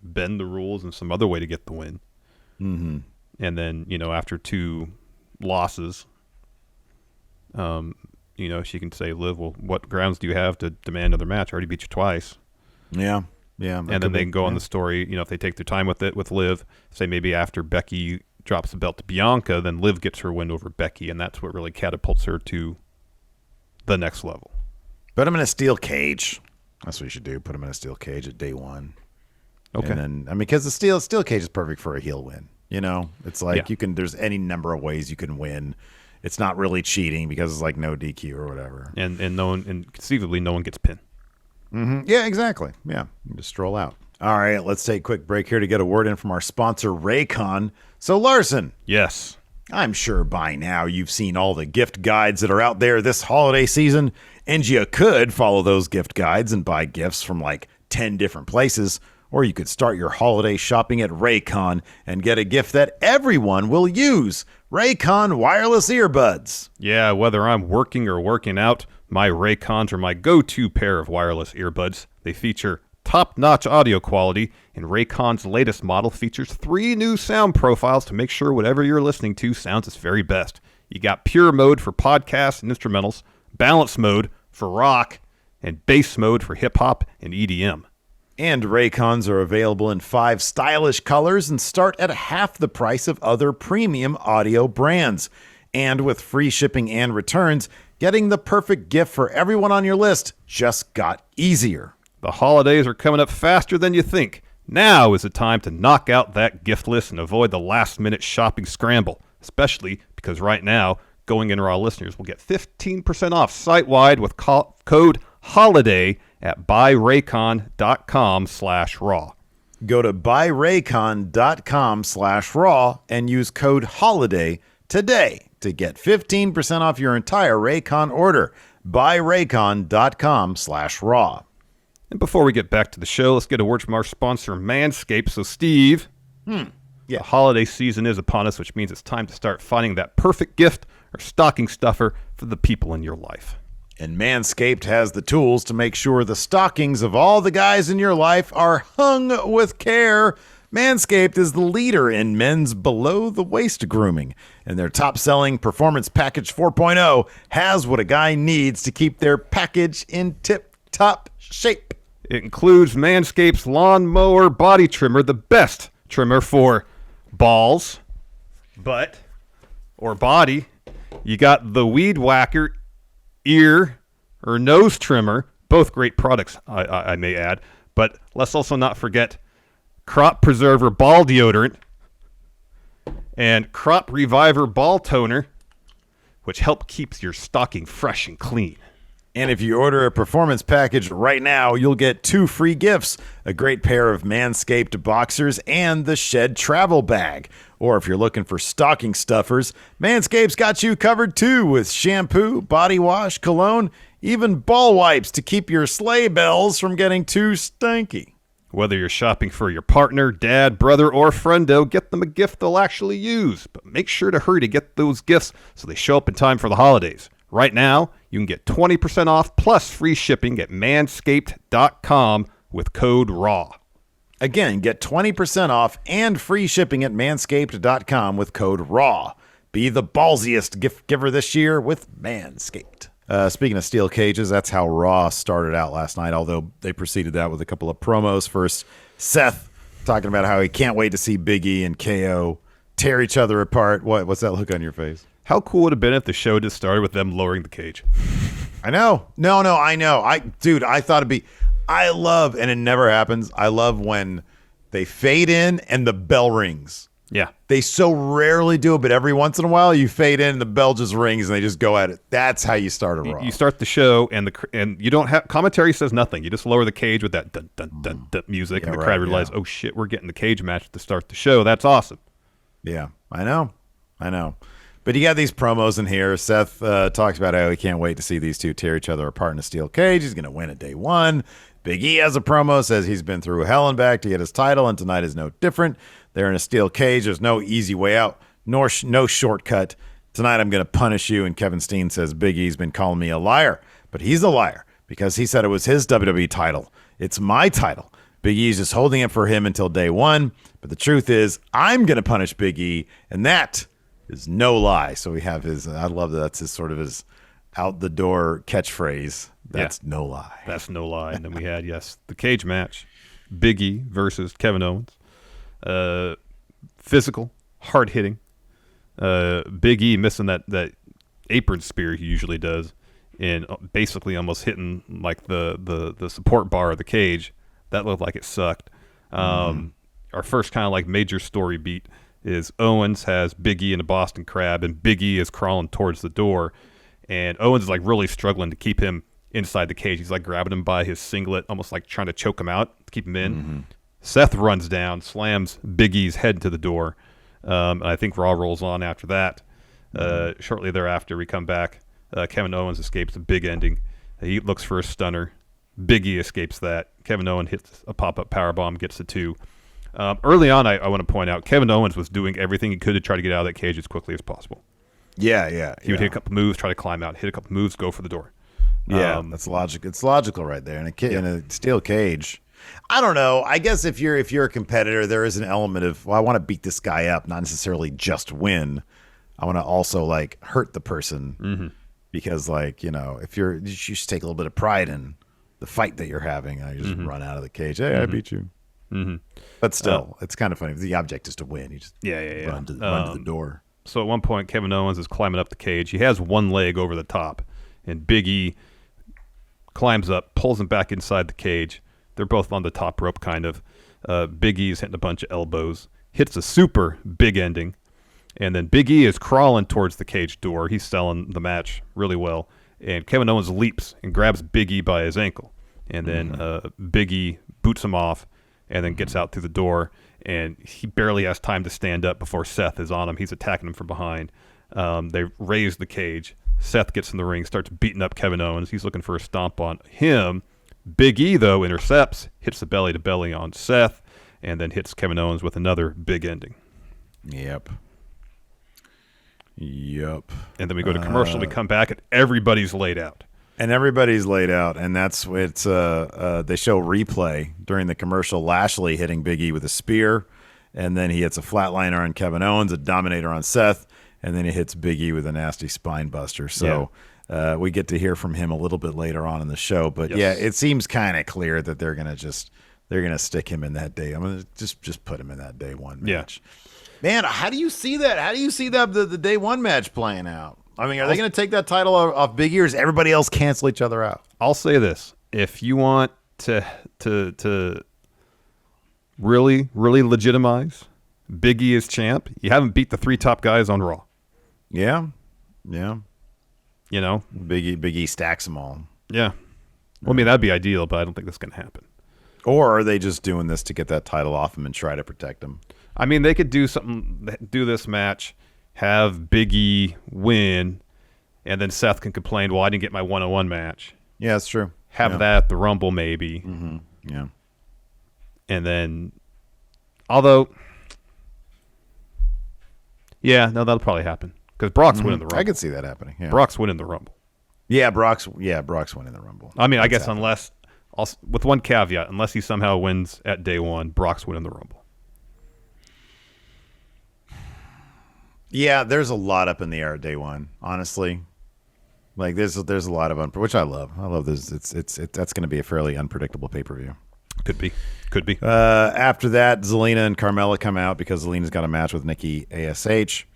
Speaker 2: bend the rules in some other way to get the win.
Speaker 1: Mm-hmm.
Speaker 2: And then, after two losses, she can say, Liv, well, what grounds do you have to demand another match? I already beat you twice.
Speaker 1: Yeah.
Speaker 2: And then they can go on the story, if they take their time with it, with Liv, say maybe after Becky drops the belt to Bianca, then Liv gets her win over Becky, and that's what really catapults her to the next level.
Speaker 1: Put him in a steel cage. That's what you should do. Put him in a steel cage at day one.
Speaker 2: Okay.
Speaker 1: And then, because the steel cage is perfect for a heel win. It's like there's any number of ways you can win. It's not really cheating because it's like no DQ or whatever.
Speaker 2: And conceivably no one gets pinned.
Speaker 1: Mm-hmm. Yeah, exactly. Yeah. You just stroll out. All right, let's take a quick break here to get a word in from our sponsor, Raycon. So, Larson.
Speaker 2: Yes.
Speaker 1: I'm sure by now you've seen all the gift guides that are out there this holiday season, and you could follow those gift guides and buy gifts from like 10 different places, or you could start your holiday shopping at Raycon and get a gift that everyone will use. Raycon wireless earbuds.
Speaker 2: Yeah, whether I'm working or working out, my Raycons are my go-to pair of wireless earbuds. They feature top-notch audio quality, and Raycon's latest model features 3 new sound profiles to make sure whatever you're listening to sounds its very best. You got pure mode for podcasts and instrumentals, balance mode for rock, and bass mode for hip-hop and EDM.
Speaker 1: And Raycons are available in 5 stylish colors and start at half the price of other premium audio brands. And with free shipping and returns, Getting the perfect gift for everyone on your list just got easier.
Speaker 2: The holidays are coming up faster than you think. Now is the time to knock out that gift list and avoid the last-minute shopping scramble, especially because right now, Going In Raw listeners will get 15% off site-wide with code HOLIDAY at buyraycon.com/raw.
Speaker 1: Go to buyraycon.com/raw and use code HOLIDAY today to get 15% off your entire Raycon order. Buyraycon.com/raw.
Speaker 2: And before we get back to the show, let's get a word from our sponsor, Manscaped. So, Steve, the holiday season is upon us, which means it's time to start finding that perfect gift or stocking stuffer for the people in your life.
Speaker 1: And Manscaped has the tools to make sure the stockings of all the guys in your life are hung with care. Manscaped is the leader in men's below-the-waist grooming, and their top-selling Performance Package 4.0 has what a guy needs to keep their package in tip-top shape.
Speaker 2: It includes Manscaped's Lawnmower Body Trimmer, the best trimmer for balls, butt, or body. You got the Weed Whacker ear or nose trimmer, both great products, I may add. But let's also not forget Crop Preserver Ball Deodorant and Crop Reviver Ball Toner, which help keeps your stocking fresh and clean.
Speaker 1: And if you order a performance package right now, you'll get 2 free gifts, a great pair of Manscaped boxers and the Shed travel bag. Or if you're looking for stocking stuffers, Manscaped's got you covered too with shampoo, body wash, cologne, even ball wipes to keep your sleigh bells from getting too stinky.
Speaker 2: Whether you're shopping for your partner, dad, brother, or friendo, get them a gift they'll actually use. But make sure to hurry to get those gifts so they show up in time for the holidays. Right now, you can get 20% off plus free shipping at manscaped.com with code RAW.
Speaker 1: Again, get 20% off and free shipping at manscaped.com with code RAW. Be the ballsiest gift giver this year with Manscaped. Speaking of steel cages, that's how Raw started out last night, although they preceded that with a couple of promos. First, Seth talking about how he can't wait to see Big E and KO tear each other apart. What's that look on your face?
Speaker 2: How cool would it have been if the show just started with them lowering the cage?
Speaker 1: I know. No, I know. Dude, I thought it'd be... I love, and it never happens, I love when they fade in and the bell rings.
Speaker 2: Yeah.
Speaker 1: They so rarely do it, but every once in a while you fade in and the bell just rings and they just go at it. That's how you start a Raw.
Speaker 2: You start the show and you don't have... Commentary says nothing. You just lower the cage with that dun, dun, dun, dun music, and the crowd realizes, oh shit, we're getting the cage match to start the show. That's awesome.
Speaker 1: Yeah, I know. But you got these promos in here. Seth talks about how he can't wait to see these two tear each other apart in a steel cage. He's going to win at day one. Big E has a promo, says he's been through hell and back to get his title, and tonight is no different. They're in a steel cage. There's no easy way out, nor no shortcut. Tonight I'm going to punish you. And Kevin Steen says Big E's been calling me a liar, but he's a liar because he said it was his WWE title. It's my title. Big E's just holding it for him until day one. But the truth is I'm going to punish Big E, and that is no lie. So we have his, I love that. That's his sort of his out the door catchphrase. That's no lie.
Speaker 2: That's no lie. And then we had, the cage match. Big E versus Kevin Owens. Physical, hard hitting. Big E missing that apron spear he usually does, and basically almost hitting like the support bar of the cage. That looked like it sucked. Our first kind of like major story beat is Owens has Big E in a Boston Crab, and Big E is crawling towards the door, and Owens is like really struggling to keep him inside the cage. He's like grabbing him by his singlet, almost like trying to choke him out to keep him in. Seth runs down, slams Big E's head to the door, and I think Raw rolls on after that. Shortly thereafter, we come back. Kevin Owens escapes a big ending. He looks for a stunner. Big E escapes that. Kevin Owens hits a pop-up powerbomb, gets the 2. Early on, I want to point out, Kevin Owens was doing everything he could to try to get out of that cage as quickly as possible.
Speaker 1: Yeah.
Speaker 2: He would hit a couple moves, try to climb out, hit a couple moves, go for the door.
Speaker 1: Yeah, that's logic. It's logical right there. In a steel cage, I don't know. I guess if you're a competitor, there is an element of, well, I want to beat this guy up, not necessarily just win. I want to also like hurt the person because, like, if you should take a little bit of pride in the fight that you're having. I just run out of the cage. Hey, I beat you. But still, it's kind of funny. The object is to win. You just run to the door.
Speaker 2: So at one point, Kevin Owens is climbing up the cage. He has one leg over the top, and Big E climbs up, pulls him back inside the cage. They're both on the top rope, kind of. Big E's hitting a bunch of elbows, hits a super big ending, and then Big E is crawling towards the cage door. He's selling the match really well, and Kevin Owens leaps and grabs Big E by his ankle, and then Big E boots him off, and then gets out through the door, and he barely has time to stand up before Seth is on him. He's attacking him from behind. They raise the cage. Seth gets in the ring, starts beating up Kevin Owens. He's looking for a stomp on him. Big E, though, intercepts, hits the belly-to-belly on Seth, and then hits Kevin Owens with another big ending.
Speaker 1: Yep.
Speaker 2: And then we go to commercial. We come back, and everybody's laid out.
Speaker 1: And that's it's they show replay during the commercial. Lashley hitting Big E with a spear, and then he hits a flatliner on Kevin Owens, a dominator on Seth, and then he hits Big E with a nasty spine buster. So we get to hear from him a little bit later on in the show. But yeah, it seems kind of clear that they're gonna stick him in that day. I'm gonna just put him in that day one match. Man, how do you see that? How do you see that the day one match playing out? I mean, are they going to take that title off Big E, or does everybody else cancel each other out?
Speaker 2: I'll say this: if you want to really legitimize Big E as champ, you haven't beat the 3 top guys on Raw.
Speaker 1: Yeah.
Speaker 2: You know,
Speaker 1: Big E stacks them all.
Speaker 2: Yeah. Well, I mean, that'd be ideal, but I don't think that's going to happen.
Speaker 1: Or are they just doing this to get that title off him and try to protect him?
Speaker 2: I mean, they could do this match, have Big E win, and then Seth can complain, well, I didn't get my one-on-one match.
Speaker 1: Yeah, that's true.
Speaker 2: Have that at the Rumble, maybe.
Speaker 1: Mm-hmm. Yeah.
Speaker 2: And then, although, that'll probably happen. Because Brock's winning the Rumble.
Speaker 1: I could see that happening. Yeah.
Speaker 2: Brock's winning the Rumble.
Speaker 1: Yeah, Brock's winning the Rumble.
Speaker 2: I mean, I guess unless, with one caveat, unless he somehow wins at day one, Brock's winning the Rumble.
Speaker 1: Yeah, there's a lot up in the air at day one, honestly. Like there's a lot of which I love. I love this. It's that's going to be a fairly unpredictable pay-per-view.
Speaker 2: Could be.
Speaker 1: After that, Zelina and Carmella come out because Zelina's got a match with Nikki ASH.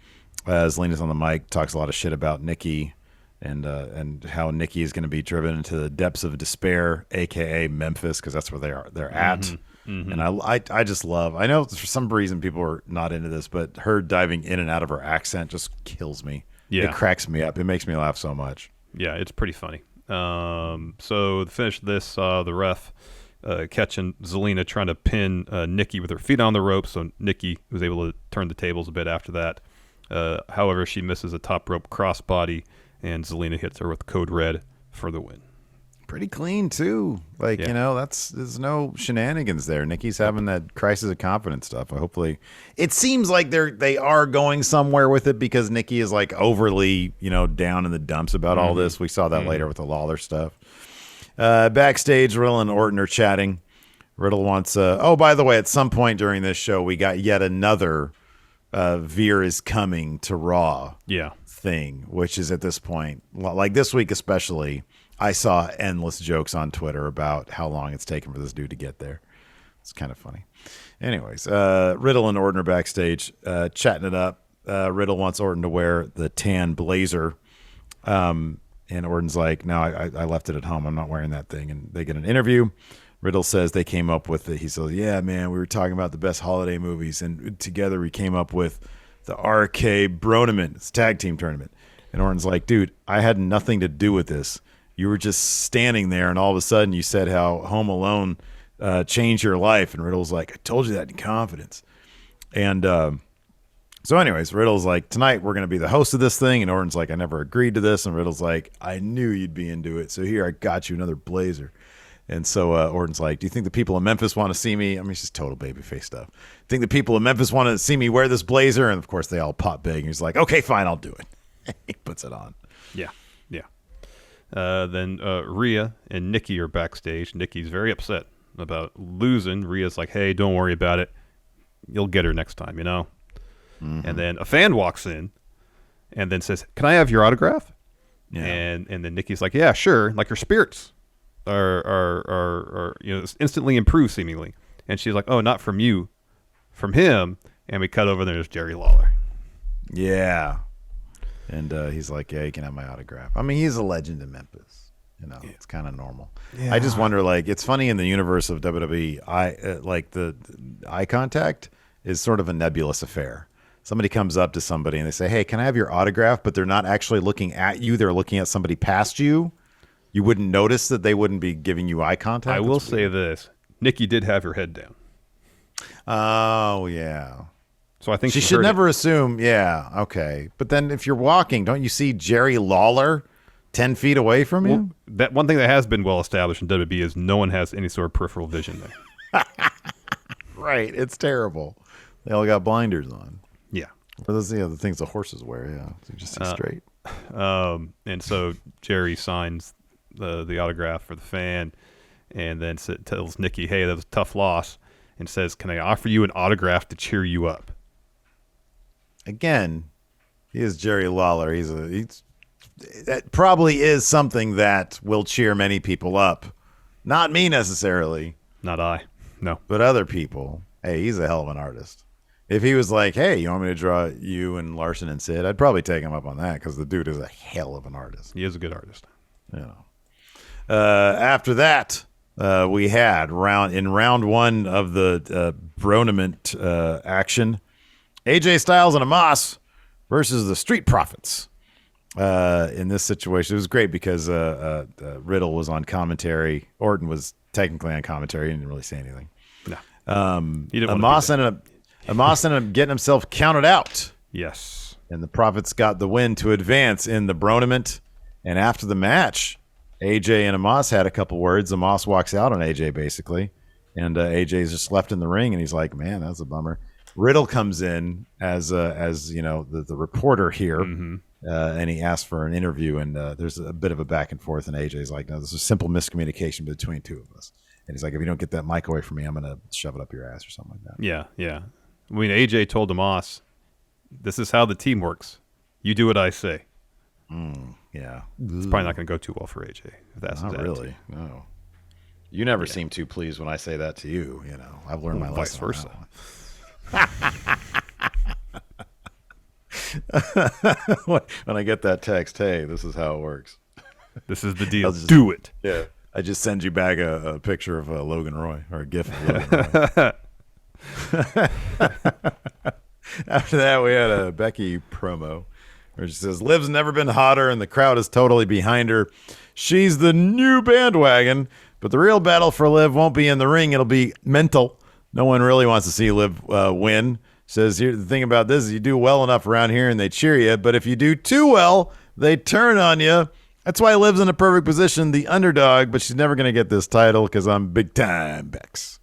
Speaker 1: Zelina's on the mic, talks a lot of shit about Nikki and how Nikki is going to be driven into the depths of despair, aka Memphis, because that's where they're at. Mm-hmm. And I just love. I know for some reason people are not into this, but her diving in and out of her accent just kills me. Yeah, it cracks me up. It makes me laugh so much.
Speaker 2: Yeah, it's pretty funny. So to finish this, the ref catching Zelina trying to pin Nikki with her feet on the rope, so Nikki was able to turn the tables a bit after that. However, she misses a top rope crossbody, and Zelina hits her with Code Red for the win.
Speaker 1: Pretty clean too. Like, you know, there's no shenanigans there. Nikki's having that crisis of confidence stuff. Hopefully it seems like they are going somewhere with it because Nikki is like overly, down in the dumps about all this. We saw that later with the Lawler stuff. Backstage, Riddle and Orton are chatting. Riddle wants by the way, at some point during this show, we got yet another Veer is coming to Raw thing, which is at this point, like this week especially, I saw endless jokes on Twitter about how long it's taken for this dude to get there. It's kind of funny. Anyways, Riddle and Orton are backstage chatting it up. Riddle wants Orton to wear the tan blazer. And Orton's like, no, I left it at home. I'm not wearing that thing. And they get an interview. Riddle says they came up with it. He says, yeah, man, we were talking about the best holiday movies. And together we came up with the RK Bronament. It's a tag team tournament. And Orton's like, dude, I had nothing to do with this. You were just standing there, and all of a sudden you said how Home Alone changed your life. And Riddle's like, I told you that in confidence. And so anyways, Riddle's like, tonight we're going to be the host of this thing. And Orton's like, I never agreed to this. And Riddle's like, I knew you'd be into it. So here, I got you another blazer. And so Orton's like, do you think the people in Memphis want to see me? I mean, it's just total babyface stuff. Think the people in Memphis want to see me wear this blazer? And of course, they all pop big. And he's like, okay, fine, I'll do it. He puts it on.
Speaker 2: Yeah. Then Rhea and Nikki are backstage. Nikki's very upset about losing. Rhea's like, hey, don't worry about it. You'll get her next time, Mm-hmm. And then a fan walks in and then says, can I have your autograph? Yeah. And then Nikki's like, yeah, sure. Like her spirits are instantly improved seemingly. And she's like, oh, not from you, from him. And we cut over there. There's Jerry Lawler.
Speaker 1: Yeah. And he's like, yeah, you can have my autograph. I mean, he's a legend in Memphis. It's kind of normal. Yeah. I just wonder, like, it's funny in the universe of WWE, like the eye contact is sort of a nebulous affair. Somebody comes up to somebody and they say, hey, can I have your autograph? But they're not actually looking at you. They're looking at somebody past you. You wouldn't notice that they wouldn't be giving you eye contact.
Speaker 2: I will say this. Nikki did have her head down.
Speaker 1: Oh, yeah.
Speaker 2: So I think
Speaker 1: she should never assume. Yeah, okay. But then if you're walking, don't you see Jerry Lawler 10 feet away from you?
Speaker 2: That one thing that has been well established in WWE is no one has any sort of peripheral vision there.
Speaker 1: Right. It's terrible. They all got blinders on.
Speaker 2: Yeah.
Speaker 1: Or those the things the horses wear. Yeah. So you just see straight.
Speaker 2: And so Jerry signs the autograph for the fan and then tells Nikki, hey, that was a tough loss, and says, can I offer you an autograph to cheer you up?
Speaker 1: Again, he is Jerry Lawler. That probably is something that will cheer many people up. Not me necessarily.
Speaker 2: Not I. No.
Speaker 1: But other people. Hey, he's a hell of an artist. If he was like, hey, you want me to draw you and Larson and Sid, I'd probably take him up on that because the dude is a hell of an artist.
Speaker 2: He is a good artist.
Speaker 1: After that, we had round one of the Bronament action, AJ Styles and Amos versus the Street Profits. In this situation, it was great because Riddle was on commentary. Orton was technically on commentary. He didn't really say anything.
Speaker 2: No.
Speaker 1: Amos ended up getting himself counted out.
Speaker 2: Yes.
Speaker 1: And the Profits got the win to advance in the Bronament. And after the match, AJ and Amos had a couple words. Amos walks out on AJ, basically. And AJ's just left in the ring, and he's like, man, that's a bummer. Riddle comes in as the reporter here, and he asks for an interview, and there's a bit of a back and forth, and AJ's like, no, this is simple miscommunication between two of us. And he's like, if you don't get that mic away from me, I'm going to shove it up your ass or something like that.
Speaker 2: Yeah. I mean, AJ told Amos, this is how the team works. You do what I say.
Speaker 1: Yeah.
Speaker 2: It's probably not going to go too well for AJ. If that's
Speaker 1: not really. No. You never seem too pleased when I say that to you. I've learned my lesson.
Speaker 2: Vice versa.
Speaker 1: When I get that text, hey, this is how it works.
Speaker 2: This is the deal. Do it.
Speaker 1: Yeah. I just send you back a picture of Logan Roy or a GIF of Logan Roy. After that, we had a Becky promo where she says, Liv's never been hotter and the crowd is totally behind her. She's the new bandwagon, but the real battle for Liv won't be in the ring. It'll be mental. No one really wants to see Liv win. Says, here, the thing about this is you do well enough around here and they cheer you, but if you do too well, they turn on you. That's why Liv's in a perfect position, the underdog, but she's never going to get this title because I'm big time, Bex.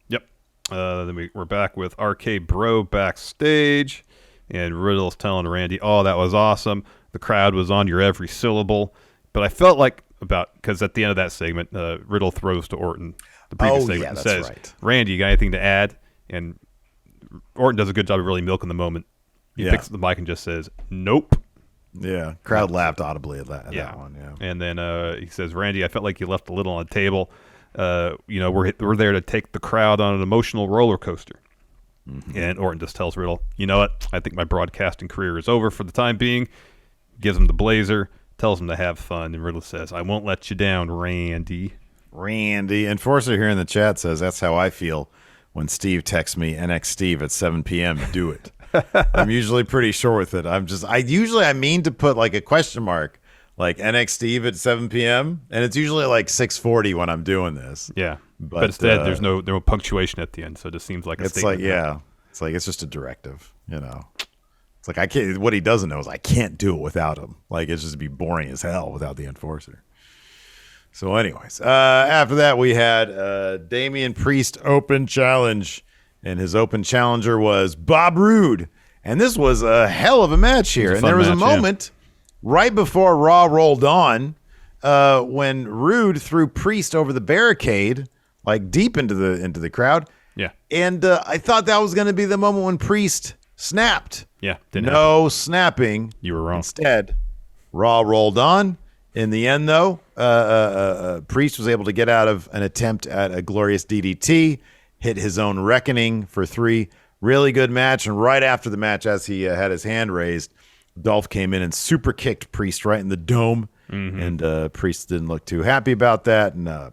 Speaker 2: Yep. Then we're back with RK Bro backstage, and Riddle's telling Randy, oh, that was awesome. The crowd was on your every syllable. But I felt like because at the end of that segment, Riddle throws to Orton the previous segment and says, right. Randy, you got anything to add? And Orton does a good job of really milking the moment. He picks up the mic and just says, nope.
Speaker 1: Yeah, crowd laughed audibly at that one. Yeah,
Speaker 2: and then he says, "Randy, I felt like you left a little on the table. We're there to take the crowd on an emotional roller coaster." And Orton just tells Riddle, "You know what? I think my broadcasting career is over for the time being." Gives him the blazer, tells him to have fun, and Riddle says, "I won't let you down, Randy."
Speaker 1: Enforcer here in the chat says, "That's how I feel when Steve texts me NX Steve at 7 p.m. Do it." I'm usually pretty sure with it. I mean to put like a question mark, like NX Steve at 7 p.m. and it's usually like 6:40 when I'm doing this.
Speaker 2: Yeah, but instead there's no punctuation at the end, so it just seems like a statement.
Speaker 1: It's just a directive. It's like I can't. What he doesn't know is I can't do it without him. Like it's just be boring as hell without the enforcer. So, anyways, after that we had Damian Priest Open Challenge. And his open challenger was Bob Roode. And this was a hell of a match here. And there was a moment right before Raw rolled on when Roode threw Priest over the barricade, like deep into the crowd.
Speaker 2: Yeah.
Speaker 1: And I thought that was going to be the moment when Priest snapped.
Speaker 2: Yeah.
Speaker 1: No snapping.
Speaker 2: You were wrong.
Speaker 1: Instead, Raw rolled on. In the end, though, Priest was able to get out of an attempt at a glorious DDT. Hit his own reckoning for 3. Really good match. And right after the match, as he had his hand raised, Dolph came in and super kicked Priest right in the dome, and Priest didn't look too happy about that. And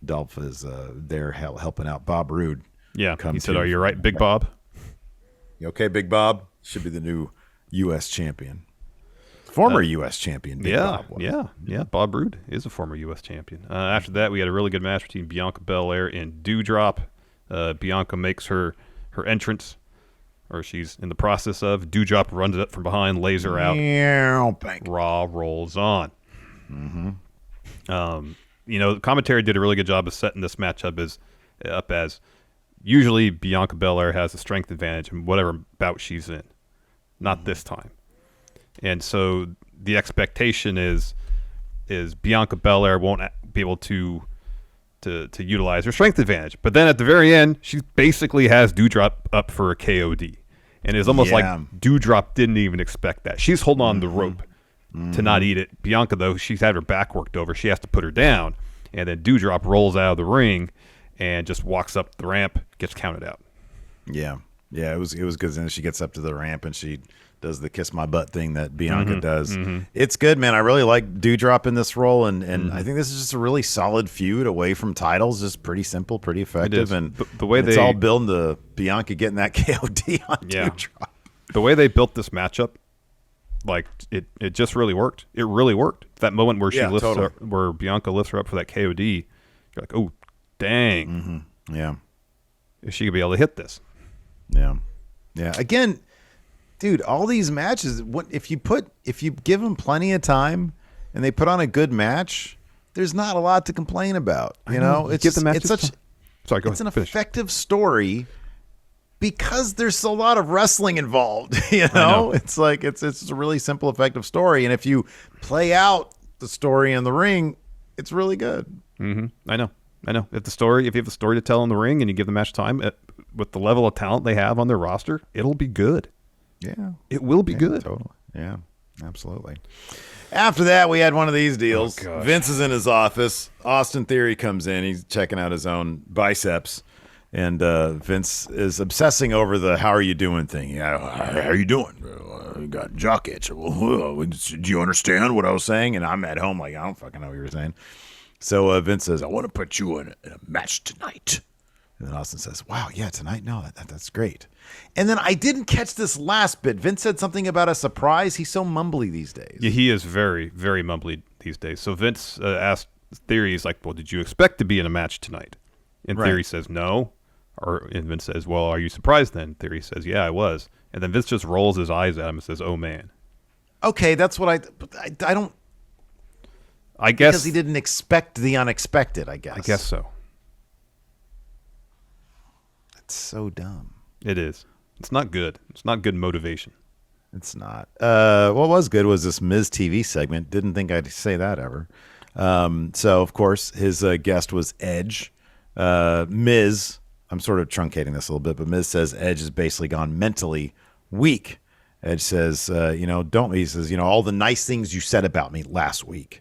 Speaker 1: Dolph is there helping out Bob Roode.
Speaker 2: Yeah, he said, "Are you right, Big Bob?"
Speaker 1: You okay, Big Bob? Should be the new U.S. champion. Former U.S. champion, Big Bob.
Speaker 2: Yeah. Bob Roode is a former U.S. champion. After that, we had a really good match between Bianca Belair and Doudrop. Bianca makes her entrance, or she's in the process of. Doudrop runs it up from behind, lays her out. Raw rolls on. The commentary did a really good job of setting this match up as usually Bianca Belair has a strength advantage in whatever bout she's in. Not this time. And so the expectation is Bianca Belair won't be able to utilize her strength advantage. But then at the very end, she basically has Doudrop up for a KOD. And it's almost like Doudrop didn't even expect that. She's holding on the rope to not eat it. Bianca, though, she's had her back worked over. She has to put her down. And then Doudrop rolls out of the ring and just walks up the ramp, gets counted out.
Speaker 1: Yeah, it was good. Then she gets up to the ramp and she does the kiss my butt thing that Bianca does. It's good, man. I really like Doudrop in this role, and I think this is just a really solid feud away from titles. Just pretty simple, pretty effective, and
Speaker 2: the way
Speaker 1: it's all building to Bianca getting that KOD on Doudrop.
Speaker 2: The way they built this matchup, like it just really worked. It really worked. That moment where where Bianca lifts her up for that KOD, you're like, oh, dang,
Speaker 1: yeah,
Speaker 2: is she gonna be able to hit this?
Speaker 1: Yeah. Again, dude, all these matches, if you give them plenty of time and they put on a good match, there's not a lot to complain about. You know, it's an effective story because there's a lot of wrestling involved. You know, it's like it's a really simple, effective story, and if you play out the story in the ring, it's really good.
Speaker 2: I know. If you have a story to tell in the ring and you give the match time with the level of talent they have on their roster, it'll be good.
Speaker 1: Yeah.
Speaker 2: It will be good.
Speaker 1: Totally. Yeah, absolutely. After that, we had one of these deals. Vince is in his office. Austin Theory comes in. He's checking out his own biceps. And Vince is obsessing over the "how are you doing" thing. Yeah, how are you doing? I got jock itch. Do you understand what I was saying? And I'm at home like, I don't fucking know what you were saying. So Vince says, "I want to put you in a match tonight." And then Austin says, "Wow, yeah, tonight? No, that's great." And then I didn't catch this last bit. Vince said something about a surprise. He's so mumbly these days.
Speaker 2: Yeah, he is very, very mumbly these days. So Vince asked Theory, he's like, "Well, did you expect to be in a match tonight?" And Theory says, "No." And Vince says, "Well, are you surprised then?" Theory says, "Yeah, I was." And then Vince just rolls his eyes at him and says, "Oh, man."
Speaker 1: Okay, that's what I don't.
Speaker 2: I guess
Speaker 1: because he didn't expect the unexpected, I guess.
Speaker 2: I guess so.
Speaker 1: It's so dumb.
Speaker 2: It is. It's not good. It's not good motivation.
Speaker 1: It's not. What was good was this Miz TV segment. Didn't think I'd say that ever. So, of course, his guest was Edge. Miz, I'm sort of truncating this a little bit, but Miz says Edge has basically gone mentally weak. Edge says, he says, all the nice things you said about me last week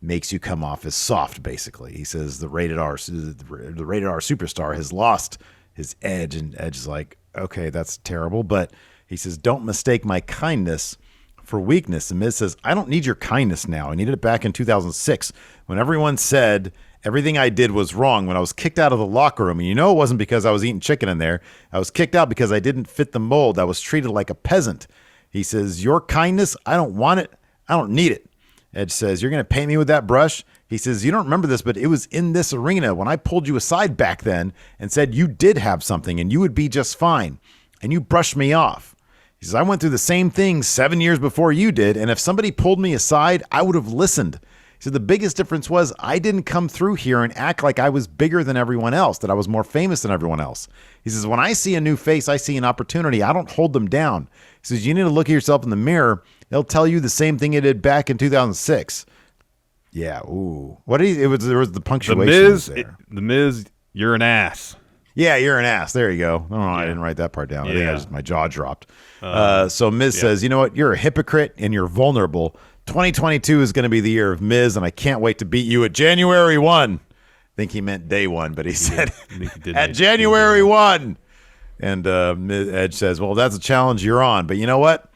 Speaker 1: makes you come off as soft, basically. He says the rated R superstar has lost his edge, and Edge is like, okay, that's terrible, but he says, don't mistake my kindness for weakness. And Miz says, I don't need your kindness now. I needed it back in 2006 when everyone said everything I did was wrong, when I was kicked out of the locker room. And it wasn't because I was eating chicken in there. I was kicked out because I didn't fit the mold. I was treated like a peasant. He says, your kindness, I don't want it. I don't need it. Edge says, you're going to paint me with that brush? He says, you don't remember this, but it was in this arena when I pulled you aside back then and said you did have something and you would be just fine. And you brushed me off. He says, I went through the same thing 7 years before you did, and if somebody pulled me aside, I would have listened. He said, the biggest difference was I didn't come through here and act like I was bigger than everyone else, that I was more famous than everyone else. He says, when I see a new face, I see an opportunity. I don't hold them down. He says, you need to look at yourself in the mirror. They'll tell you the same thing it did back in 2006. Yeah, ooh. There was the punctuation.
Speaker 2: The Miz, you're an ass.
Speaker 1: Yeah, you're an ass. There you go. Oh, I didn't write that part down. I think my jaw dropped. So Miz says, you know what? You're a hypocrite and you're vulnerable. 2022 is going to be the year of Miz, and I can't wait to beat you at January 1. I think he meant day 1, but he said at January 1. And Edge says, well, that's a challenge you're on. But you know what?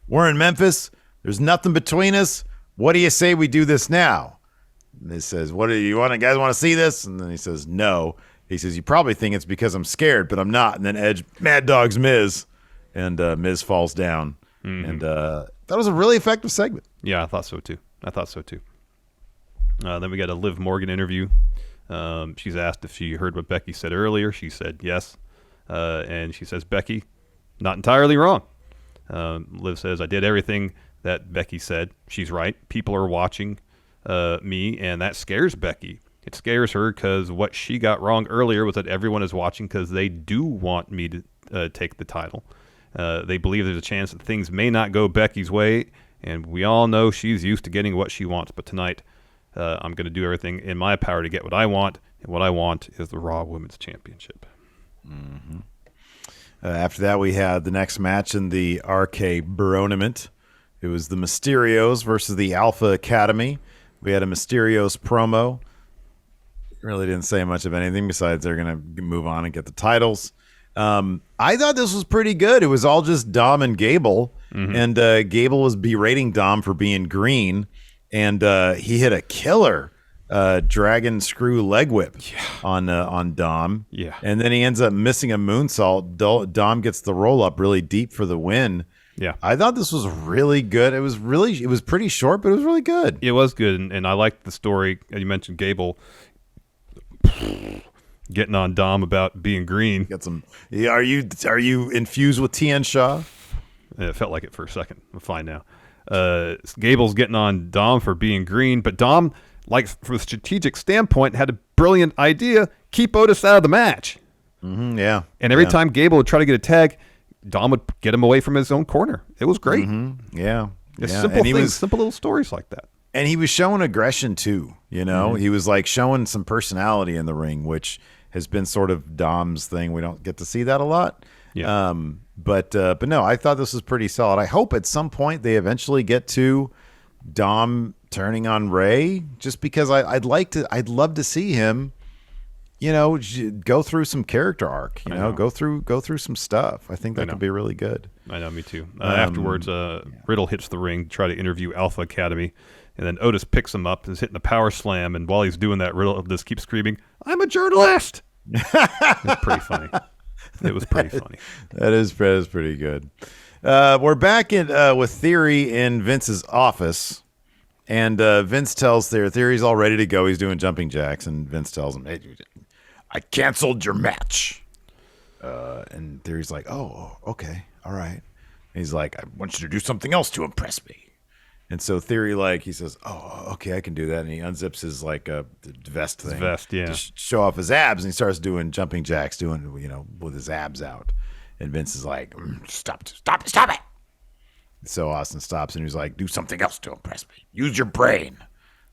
Speaker 1: We're in Memphis. There's nothing between us. What do you say we do this now? And he says, what do you want? Guys want to see this? And then he says, no. He says, you probably think it's because I'm scared, but I'm not. And then Edge Mad Dogs Miz, and Miz falls down. And that was a really effective segment.
Speaker 2: Yeah, I thought so too. Then we got a Liv Morgan interview. She's asked if she heard what Becky said earlier. She said yes. And she says, Becky, not entirely wrong. Liv says, I did everything that Becky said. She's right. People are watching me, and that scares Becky. It scares her because what she got wrong earlier was that everyone is watching because they do want me to take the title. They believe there's a chance that things may not go Becky's way, and we all know she's used to getting what she wants. But tonight, I'm going to do everything in my power to get what I want, and what I want is the Raw Women's Championship.
Speaker 1: Mm-hmm. After that, we had the next match in the RK Baronament. It was the Mysterios versus the Alpha Academy. We had a Mysterios promo. Really didn't say much of anything besides they're going to move on and get the titles. I thought this was pretty good. It was all just Dom and Gable, and Gable was berating Dom for being green, and he hit a killer dragon screw leg whip on Dom.
Speaker 2: Yeah.
Speaker 1: And then he ends up missing a moonsault. Dom gets the roll up really deep for the win.
Speaker 2: Yeah.
Speaker 1: I thought this was really good. It was pretty short, but it was really good.
Speaker 2: It was good, and I liked the story. You mentioned Gable getting on Dom about being green.
Speaker 1: Get some. Yeah, are you infused with Tien Shaw?
Speaker 2: It felt like it for a second. I'm fine now. Gable's getting on Dom for being green, but Dom, like from a strategic standpoint, had a brilliant idea: keep Otis out of the match.
Speaker 1: Yeah.
Speaker 2: And every time Gable would try to get a tag, Dom would get him away from his own corner. It was great.
Speaker 1: Yeah.
Speaker 2: It's
Speaker 1: yeah.
Speaker 2: simple things, simple little stories like that.
Speaker 1: And he was showing aggression too. You know, he was like showing some personality in the ring, which has been sort of Dom's thing. We don't get to see that a lot.
Speaker 2: Yeah.
Speaker 1: But no, I thought this was pretty solid. I hope at some point they eventually get to Dom turning on Ray, just because I'd love to see him, you know, go through some character arc, you know, go through some stuff. I think that could be really good.
Speaker 2: I know, me too. Afterwards, Riddle hits the ring to try to interview Alpha Academy, and then Otis picks him up and is hitting a power slam, and while he's doing that, Riddle just keeps screaming, "I'm a journalist!" It's pretty funny. It was pretty funny.
Speaker 1: That is pretty good. We're back in with Theory in Vince's office, and Vince tells Theory's all ready to go. He's doing jumping jacks, and Vince tells him, "Hey, I canceled your match." And Theory's like, "Oh, okay, all right." And he's like, "I want you to do something else to impress me." And so Theory, he says, "Oh, okay, I can do that." And he unzips his vest thing, to show off his abs, and he starts doing jumping jacks, with his abs out. And Vince is like, "Stop it!" So Austin stops, and he's like, "Do something else to impress me. Use your brain."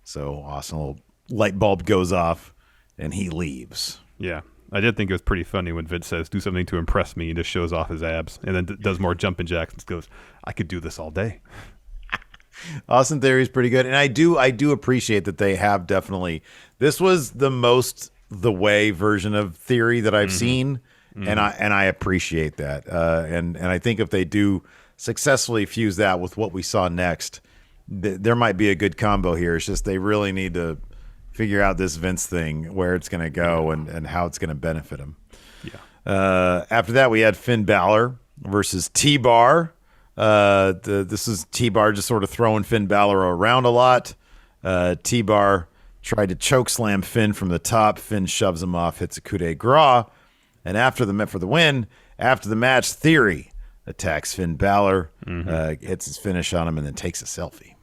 Speaker 1: So Austin, a little light bulb goes off, and he leaves.
Speaker 2: Yeah. I did think it was pretty funny when Vince says, "Do something to impress me," and just shows off his abs, and then does more jumping jacks and goes, "I could do this all day."
Speaker 1: Austin Theory is pretty good, and I do appreciate that they have definitely. This was the most the way version of Theory that I've seen, and I appreciate that. And I think if they do successfully fuse that with what we saw next, there might be a good combo here. It's just they really need to figure out this Vince thing, where it's going to go and how it's going to benefit him.
Speaker 2: Yeah.
Speaker 1: After that, we had Finn Balor versus T-Bar. This is T-Bar just sort of throwing Finn Balor around a lot. T-Bar tried to choke slam Finn from the top. Finn shoves him off, hits a coup de grace, and after the match, Theory attacks Finn Balor, hits his finish on him, and then takes a selfie.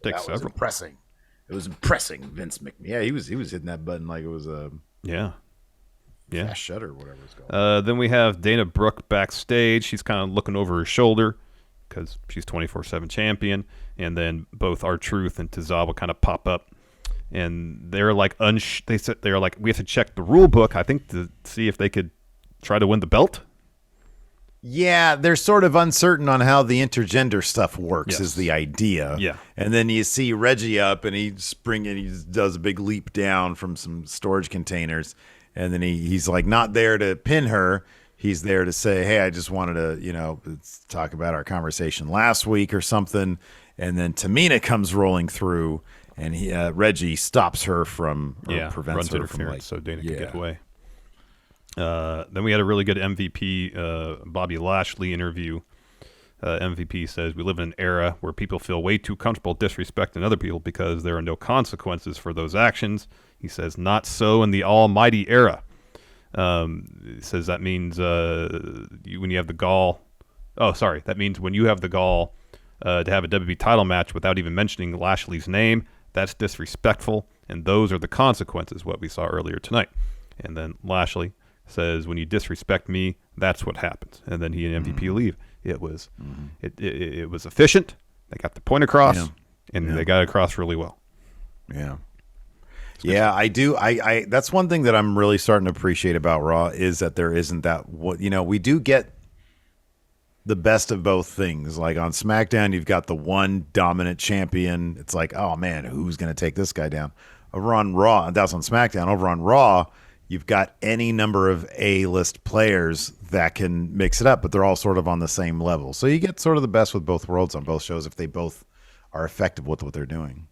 Speaker 2: Takes several.
Speaker 1: Impressing. It was impressing, Vince McMahon. Yeah, he was hitting that button like it was a fast shutter or whatever it's called.
Speaker 2: Then we have Dana Brooke backstage. She's kind of looking over her shoulder because she's 24/7 champion. And then both R-Truth and Tozawa kind of pop up, and they're like they're like, we have to check the rule book, I think, to see if they could try to win the belt.
Speaker 1: Yeah, they're sort of uncertain on how the intergender stuff works, is the idea.
Speaker 2: Yeah.
Speaker 1: And then you see Reggie up, and he does a big leap down from some storage containers, and then he's like not there to pin her. he's there to say, hey, I just wanted to, talk about our conversation last week or something. And then Tamina comes rolling through, and Reggie stops her from, prevents her from, like,
Speaker 2: so Dana could get away. Then we had a really good MVP Bobby Lashley interview. MVP says, we live in an era where people feel way too comfortable disrespecting other people because there are no consequences for those actions. He says, not so in the almighty era. He says that means when you have the gall. Oh, sorry. That means when you have the gall to have a WWE title match without even mentioning Lashley's name, that's disrespectful, and those are the consequences, what we saw earlier tonight. And then Lashley says, when you disrespect me, that's what happens. And then he and MVP leave. It was it was efficient. They got the point across, and they got it across really well.
Speaker 1: Yeah. Yeah, I do. I that's one thing that I'm really starting to appreciate about Raw is that there isn't that, we do get the best of both things. Like on SmackDown, you've got the one dominant champion. It's like, oh man, who's going to take this guy down? Over on Raw, that's on SmackDown. Over on Raw, you've got any number of A-list players that can mix it up, but they're all sort of on the same level. So you get sort of the best with both worlds on both shows if they both are effective with what they're doing.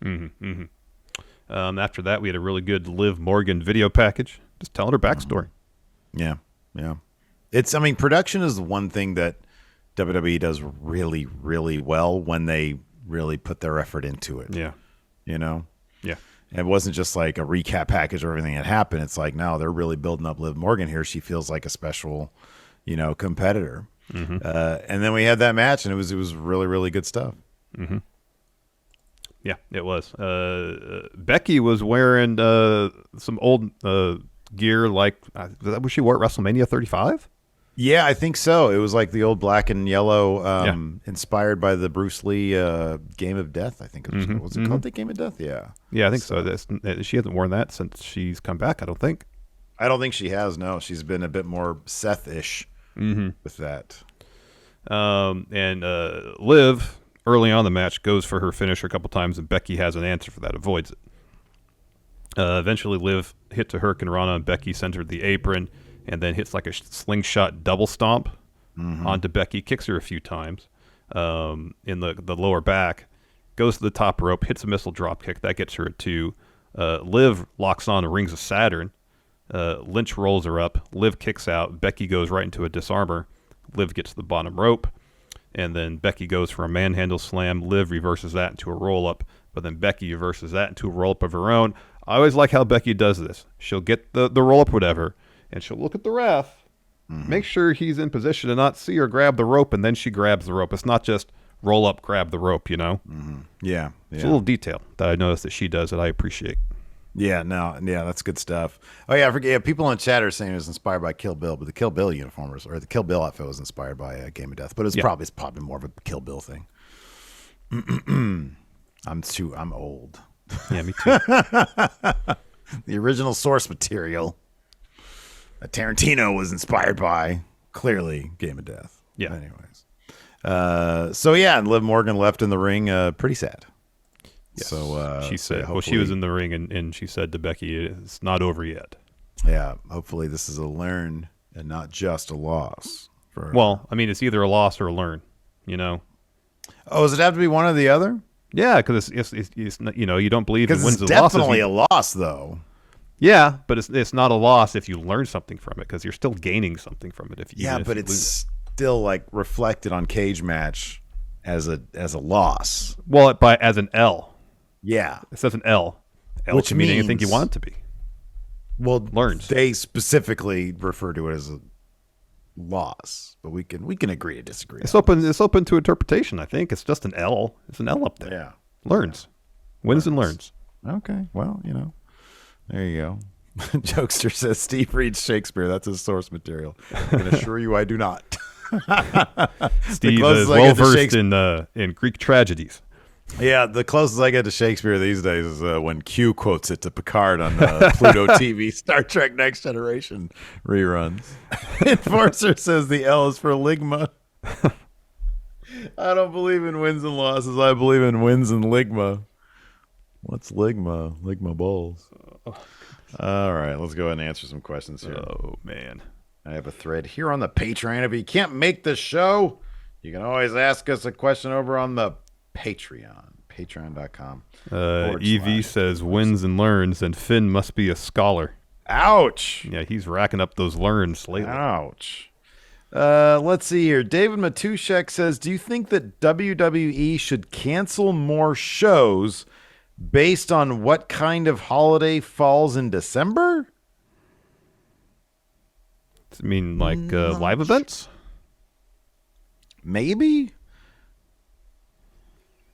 Speaker 2: After that, we had a really good Liv Morgan video package, just telling her backstory.
Speaker 1: Yeah. Production is the one thing that WWE does really, really well when they really put their effort into it.
Speaker 2: Yeah.
Speaker 1: Yeah.
Speaker 2: And
Speaker 1: it wasn't just like a recap package or everything that happened. It's like, no, they're really building up Liv Morgan here. She feels like a special, competitor. And then we had that match, and it was really, really good stuff.
Speaker 2: Yeah, it was. Becky was wearing some old gear, like was she wore at WrestleMania 35?
Speaker 1: Yeah, I think so. It was like the old black and yellow, inspired by the Bruce Lee Game of Death, I think. Was it called the Game of Death? Yeah.
Speaker 2: Yeah, I think so. She hasn't worn that since she's come back, I don't think.
Speaker 1: I don't think she has, no. She's been a bit more Seth-ish with that.
Speaker 2: And Liv, early on in the match, goes for her finisher a couple times, and Becky has an answer for that, avoids it. Eventually, Liv hit to Hurricane Rana, and Becky centered the apron, and then hits like a slingshot double stomp onto Becky, kicks her a few times in the lower back, goes to the top rope, hits a missile drop kick. That gets her at 2. Liv locks on the Rings of Saturn. Lynch rolls her up. Liv kicks out. Becky goes right into a disarmor. Liv gets the bottom rope. And then Becky goes for a manhandle slam. Liv reverses that into a roll-up. But then Becky reverses that into a roll-up of her own. I always like how Becky does this. She'll get the roll-up, whatever, and she'll look at the ref, make sure he's in position to not see her grab the rope, and then she grabs the rope. It's not just roll up, grab the rope,
Speaker 1: Yeah.
Speaker 2: It's a little detail that I noticed that she does that I appreciate.
Speaker 1: Yeah, that's good stuff. Oh, yeah, I forget. Yeah, people in chat are saying it was inspired by Kill Bill, but the Kill Bill uniform or the Kill Bill outfit was inspired by Game of Death, but it's probably more of a Kill Bill thing. I'm old.
Speaker 2: Yeah, me too.
Speaker 1: The original source material that Tarantino was inspired by, clearly Game of Death.
Speaker 2: Yeah.
Speaker 1: Anyways. And Liv Morgan left in the ring pretty sad.
Speaker 2: Yes.
Speaker 1: So
Speaker 2: she said, she was in the ring and she said to Becky, it's not over yet.
Speaker 1: Yeah, hopefully this is a learn and not just a loss.
Speaker 2: It's either a loss or a learn,
Speaker 1: Oh, does it have to be one or the other?
Speaker 2: Yeah, because it's you don't believe in wins and losses.
Speaker 1: It's definitely a loss, though.
Speaker 2: Yeah, but it's not a loss if you learn something from it, because you're still gaining something from it.
Speaker 1: But it's still like reflected on Cage Match as a loss.
Speaker 2: Well, as an L.
Speaker 1: Yeah,
Speaker 2: it says an L.
Speaker 1: Which
Speaker 2: can mean
Speaker 1: means
Speaker 2: anything you want it to be.
Speaker 1: Well,
Speaker 2: learns.
Speaker 1: They specifically refer to it as a loss, but we can agree to disagree.
Speaker 2: It's open to interpretation. I think it's just an L. It's an L up there.
Speaker 1: Yeah,
Speaker 2: learns, wins and learns.
Speaker 1: Okay, well, there you go. Jokester says Steve reads Shakespeare. That's his source material. I can assure you, I do not.
Speaker 2: Steve is well versed in Greek tragedies.
Speaker 1: Yeah, the closest I get to Shakespeare these days is when Q quotes it to Picard on Pluto TV Star Trek Next Generation reruns. Enforcer says the L is for Ligma. I don't believe in wins and losses. I believe in wins and Ligma. What's Ligma? Ligma Bowls. All right, let's go ahead and answer some questions here.
Speaker 2: Oh, man.
Speaker 1: I have a thread here on the Patreon. If you can't make the show, you can always ask us a question over on the Patreon. Patreon.com.
Speaker 2: EV says wins and learns, and Finn must be a scholar.
Speaker 1: Ouch.
Speaker 2: Yeah, he's racking up those learns lately.
Speaker 1: Ouch. Let's see here. David Matushek says, do you think that WWE should cancel more shows based on what kind of holiday falls in December?
Speaker 2: I mean, like live events?
Speaker 1: Maybe.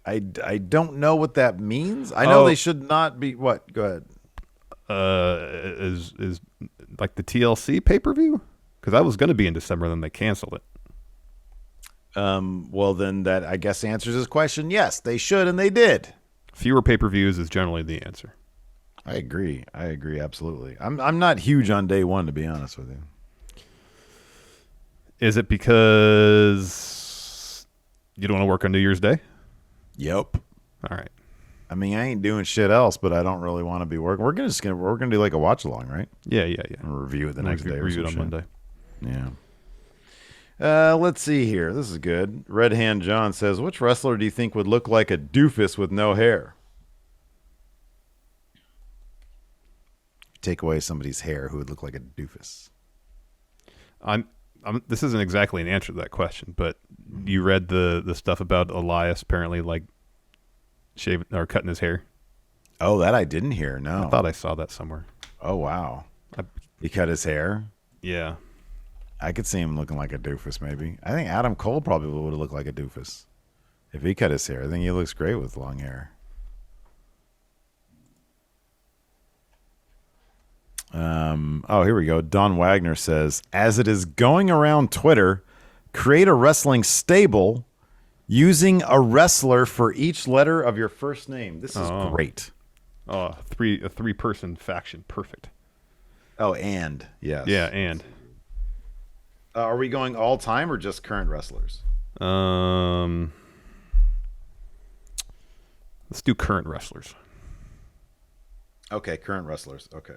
Speaker 1: I don't know what that means. I know they should not be. What? Go ahead.
Speaker 2: Is like the TLC pay-per-view? Because that was going to be in December, then they canceled it.
Speaker 1: Well, then that, I guess, answers his question. Yes, they should, and they did.
Speaker 2: Fewer pay-per-views is generally the answer.
Speaker 1: I agree. Absolutely. I'm not huge on day one, to be honest with you.
Speaker 2: Is it because you don't want to work on New Year's Day?
Speaker 1: Yep.
Speaker 2: All right.
Speaker 1: I mean, I ain't doing shit else, but I don't really want to be working. We're gonna do like a watch along, right?
Speaker 2: Yeah.
Speaker 1: We'll review it the next day.
Speaker 2: Review it on Monday.
Speaker 1: Yeah. Let's see here. This is good. Red Hand John says, which wrestler do you think would look like a doofus with no hair? Take away somebody's hair who would look like a doofus.
Speaker 2: This isn't exactly an answer to that question, but you read the stuff about Elias apparently like shaving or cutting his hair.
Speaker 1: Oh, that I didn't hear. No.
Speaker 2: I thought I saw that somewhere.
Speaker 1: Oh, wow. He cut his hair?
Speaker 2: Yeah.
Speaker 1: I could see him looking like a doofus, maybe. I think Adam Cole probably would have looked like a doofus if he cut his hair. I think he looks great with long hair. Here we go. Don Wagner says, as it is going around Twitter, create a wrestling stable using a wrestler for each letter of your first name. This is great.
Speaker 2: A three-person faction. Perfect.
Speaker 1: Oh, and yes.
Speaker 2: Yeah, and.
Speaker 1: Are we going all time or just current wrestlers?
Speaker 2: Let's do current wrestlers.
Speaker 1: Okay, current wrestlers. Okay.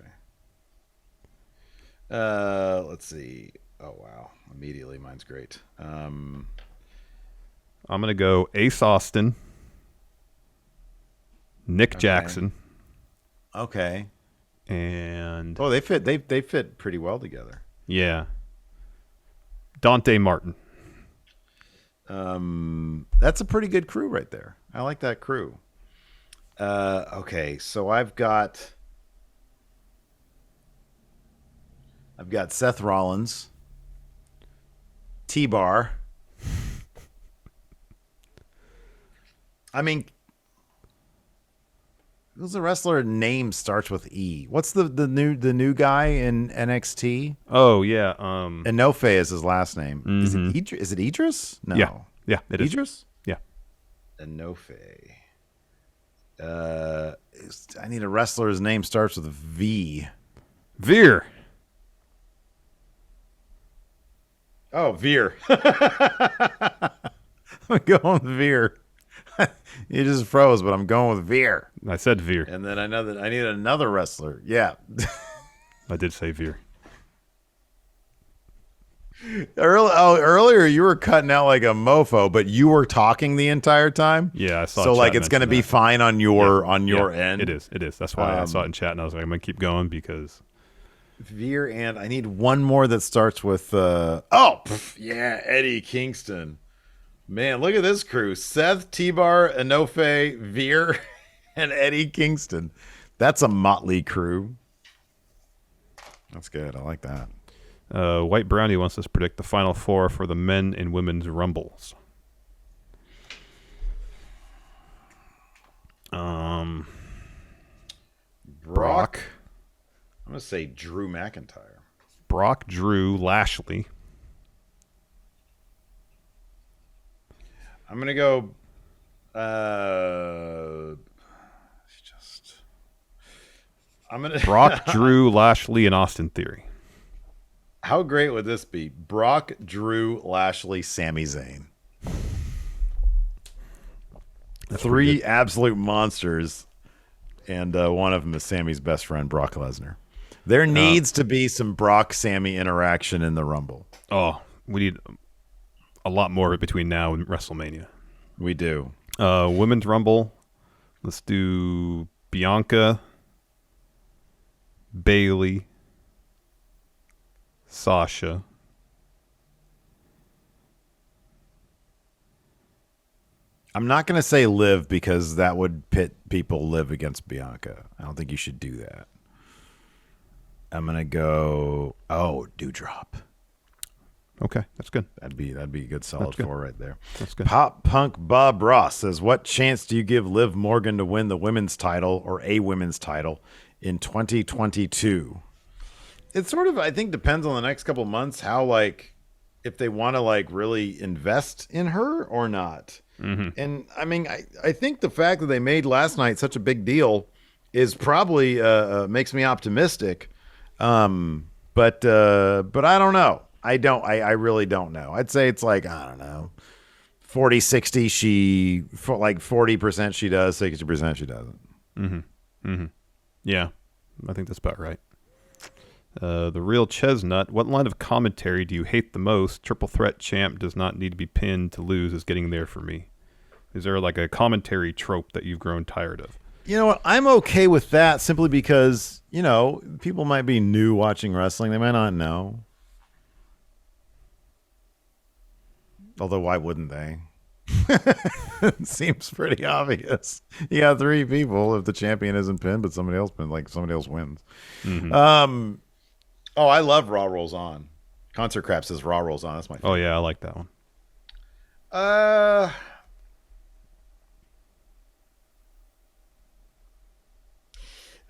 Speaker 1: Let's see. Oh wow! Immediately, mine's great.
Speaker 2: I'm gonna go Ace Austin, Nick Jackson.
Speaker 1: Okay.
Speaker 2: And
Speaker 1: they fit. They fit pretty well together.
Speaker 2: Yeah. Dante Martin.
Speaker 1: That's a pretty good crew right there. I like that crew. Okay, so I've got Seth Rollins, T-Bar. I mean, who's the wrestler name starts with E? What's the new guy in NXT?
Speaker 2: Oh yeah,
Speaker 1: Enofe is his last name.
Speaker 2: Mm-hmm.
Speaker 1: Is it Idris? No.
Speaker 2: Yeah, it is.
Speaker 1: Idris?
Speaker 2: Yeah.
Speaker 1: Enofe. I need a wrestler's name starts with a V.
Speaker 2: Veer.
Speaker 1: Oh, Veer. I'm going with Veer. You just froze, but I'm going with Veer.
Speaker 2: I said Veer.
Speaker 1: And then I know that I need another wrestler. Yeah.
Speaker 2: I did say Veer.
Speaker 1: Earlier you were cutting out like a mofo, but you were talking the entire time.
Speaker 2: Yeah, I saw.
Speaker 1: So like it's going to be fine on your end.
Speaker 2: It is. That's why I saw it in chat, and I was like, I'm going to keep going because
Speaker 1: Veer, and I need one more that starts with Eddie Kingston. Man, look at this crew: Seth, T-Bar, Enofe, Veer, and Eddie Kingston. That's a motley crew. That's good. I like that.
Speaker 2: White Brownie wants us to predict the final four for the men and women's rumbles. Brock.
Speaker 1: I'm going to say Drew McIntyre.
Speaker 2: Brock, Drew, Lashley.
Speaker 1: I'm going to go
Speaker 2: Brock, Drew, Lashley, and Austin Theory.
Speaker 1: How great would this be? Brock, Drew, Lashley, Sami Zayn.
Speaker 2: That's
Speaker 1: three absolute monsters, and one of them is Sami's best friend, Brock Lesnar. There needs to be some Brock Sammy interaction in the Rumble.
Speaker 2: Oh, we need a lot more of it between now and WrestleMania.
Speaker 1: We do.
Speaker 2: Women's Rumble. Let's do Bianca, Bailey, Sasha.
Speaker 1: I'm not going to say Liv because that would pit people Liv against Bianca. I don't think you should do that. I'm going to go, Dewdrop.
Speaker 2: Okay, that's good.
Speaker 1: That'd be a good solid
Speaker 2: good.
Speaker 1: 4 right there.
Speaker 2: That's good.
Speaker 1: Pop Punk Bob Ross says, what chance do you give Liv Morgan to win the women's title or a women's title in 2022? It sort of, I think, depends on the next couple of months how, like, if they want to, like, really invest in her or not. Mm-hmm. And, I mean, I think the fact that they made last night such a big deal is probably makes me optimistic. But I don't know. I really don't know. I'd say it's like, I don't know, 40, 60, like 40% she does, 60% she doesn't.
Speaker 2: Mm-hmm. Mm-hmm. Yeah, I think that's about right. The Real Chestnut, what line of commentary do you hate the most? Triple threat champ does not need to be pinned to lose is getting there for me. Is there like a commentary trope that you've grown tired of?
Speaker 1: You know what? I'm okay with that simply because, you know, people might be new watching wrestling. They might not know. Although, why wouldn't they? It seems pretty obvious. You got 3 people if the champion isn't pinned, but somebody else wins. Mm-hmm. I love Raw Rolls On. Concert Crap says Raw Rolls On. That's my favorite.
Speaker 2: Oh, yeah, I like that one.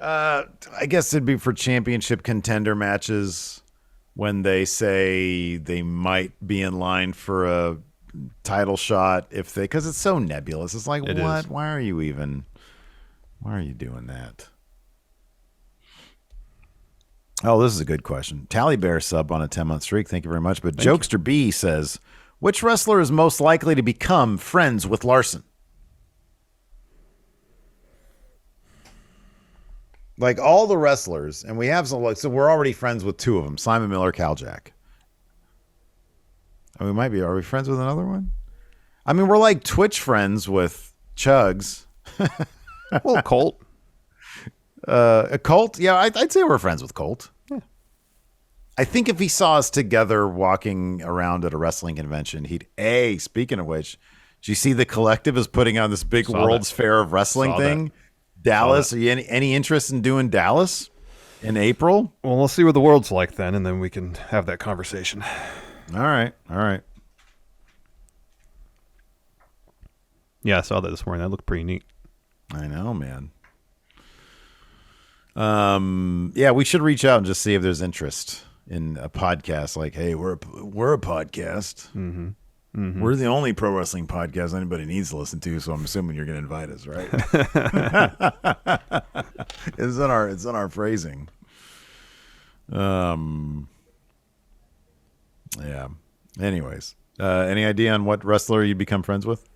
Speaker 1: I guess it'd be for championship contender matches when they say they might be in line for a title shot because it's so nebulous. It's like, what? Why are you doing that? Oh, this is a good question. Tally Bear sub on a 10-month streak. Thank you very much. But Jokester B says, which wrestler is most likely to become friends with Larson? Like all the wrestlers, and we have some, like, so we're already friends with 2 of them, Simon Miller, Cal Jack. And are we friends with another one? I mean, we're like Twitch friends with Chugs.
Speaker 2: Well, Colt.
Speaker 1: Colt? Yeah, I'd say we're friends with Colt. Yeah. I think if he saw us together walking around at a wrestling convention, speaking of which, do you see the Collective is putting on this big World's Fair of Wrestling thing? Dallas, are you any interest in doing Dallas in April?
Speaker 2: Well, we'll see what the world's like then, and then we can have that conversation.
Speaker 1: All right.
Speaker 2: Yeah, I saw that this morning. That looked pretty neat.
Speaker 1: I know, man. Yeah, we should reach out and just see if there's interest in a podcast. Like, hey, we're a podcast. Mm-hmm. Mm-hmm. We're the only pro wrestling podcast anybody needs to listen to, so I'm assuming you're going to invite us, right? It's in our phrasing. Yeah. Anyways, any idea on what wrestler you'd become friends with?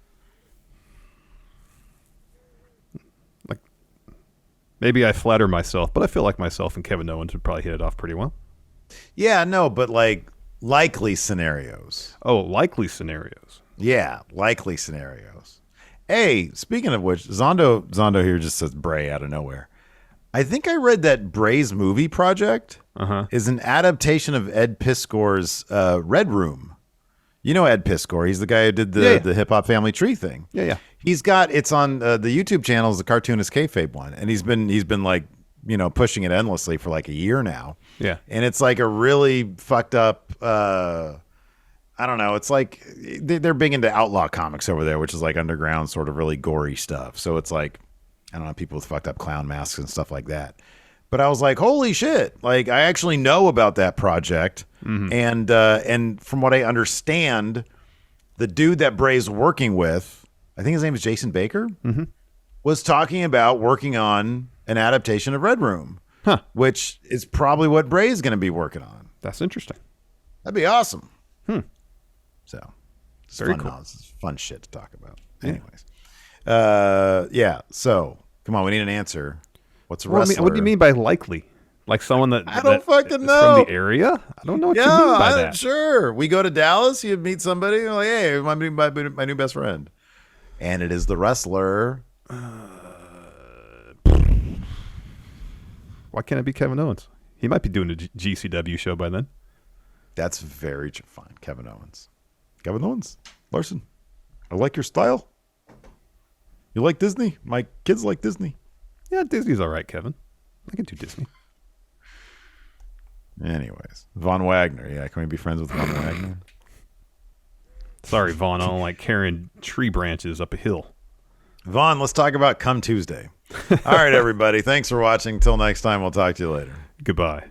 Speaker 2: Like, maybe I flatter myself, but I feel like myself and Kevin Owens would probably hit it off pretty well.
Speaker 1: Yeah, no, but like likely scenarios.
Speaker 2: Oh, likely scenarios.
Speaker 1: Yeah, likely scenarios. Hey, speaking of which, Zondo here just says Bray out of nowhere. I think I read that Bray's movie project is an adaptation of Ed Piscor's Red Room. You know Ed Piscor. He's the guy who did the Hip Hop Family Tree thing.
Speaker 2: Yeah.
Speaker 1: It's on the YouTube channel is the Cartoonist Kayfabe one, and he's been like, you know, pushing it endlessly for like a year now.
Speaker 2: Yeah.
Speaker 1: And it's like a really fucked up, I don't know. It's like they're big into outlaw comics over there, which is like underground sort of really gory stuff. So it's like, I don't know, people with fucked up clown masks and stuff like that. But I was like, holy shit. Like, I actually know about that project. Mm-hmm. And from what I understand, the dude that Bray's working with, I think his name is Jason Baker, was talking about working on an adaptation of Red Room, which is probably what Bray's going to be working on.
Speaker 2: That's interesting.
Speaker 1: That'd be awesome. So, it's
Speaker 2: very
Speaker 1: fun.
Speaker 2: cool.
Speaker 1: It's fun shit to talk about. Anyways, yeah. So, come on, we need an answer. What's a wrestler?
Speaker 2: What do you mean by likely? Like someone that
Speaker 1: I don't fucking
Speaker 2: is
Speaker 1: know.
Speaker 2: from the area? I don't know what you mean by that.
Speaker 1: Sure. We go to Dallas, you meet somebody, you're like, hey, my new best friend. And it is the wrestler.
Speaker 2: Why can't it be Kevin Owens? He might be doing a GCW show by then.
Speaker 1: That's very fine. Kevin Owens. Kevin Owens. Larson. I like your style. You like Disney? My kids like Disney.
Speaker 2: Yeah, Disney's all right, Kevin. I can do Disney.
Speaker 1: Anyways, Von Wagner. Yeah, can we be friends with Von Wagner?
Speaker 2: Sorry, Vaughn. I don't like carrying tree branches up a hill.
Speaker 1: Vaughn, let's talk about Come Tuesday. All right, everybody. Thanks for watching. Till next time, we'll talk to you later.
Speaker 2: Goodbye.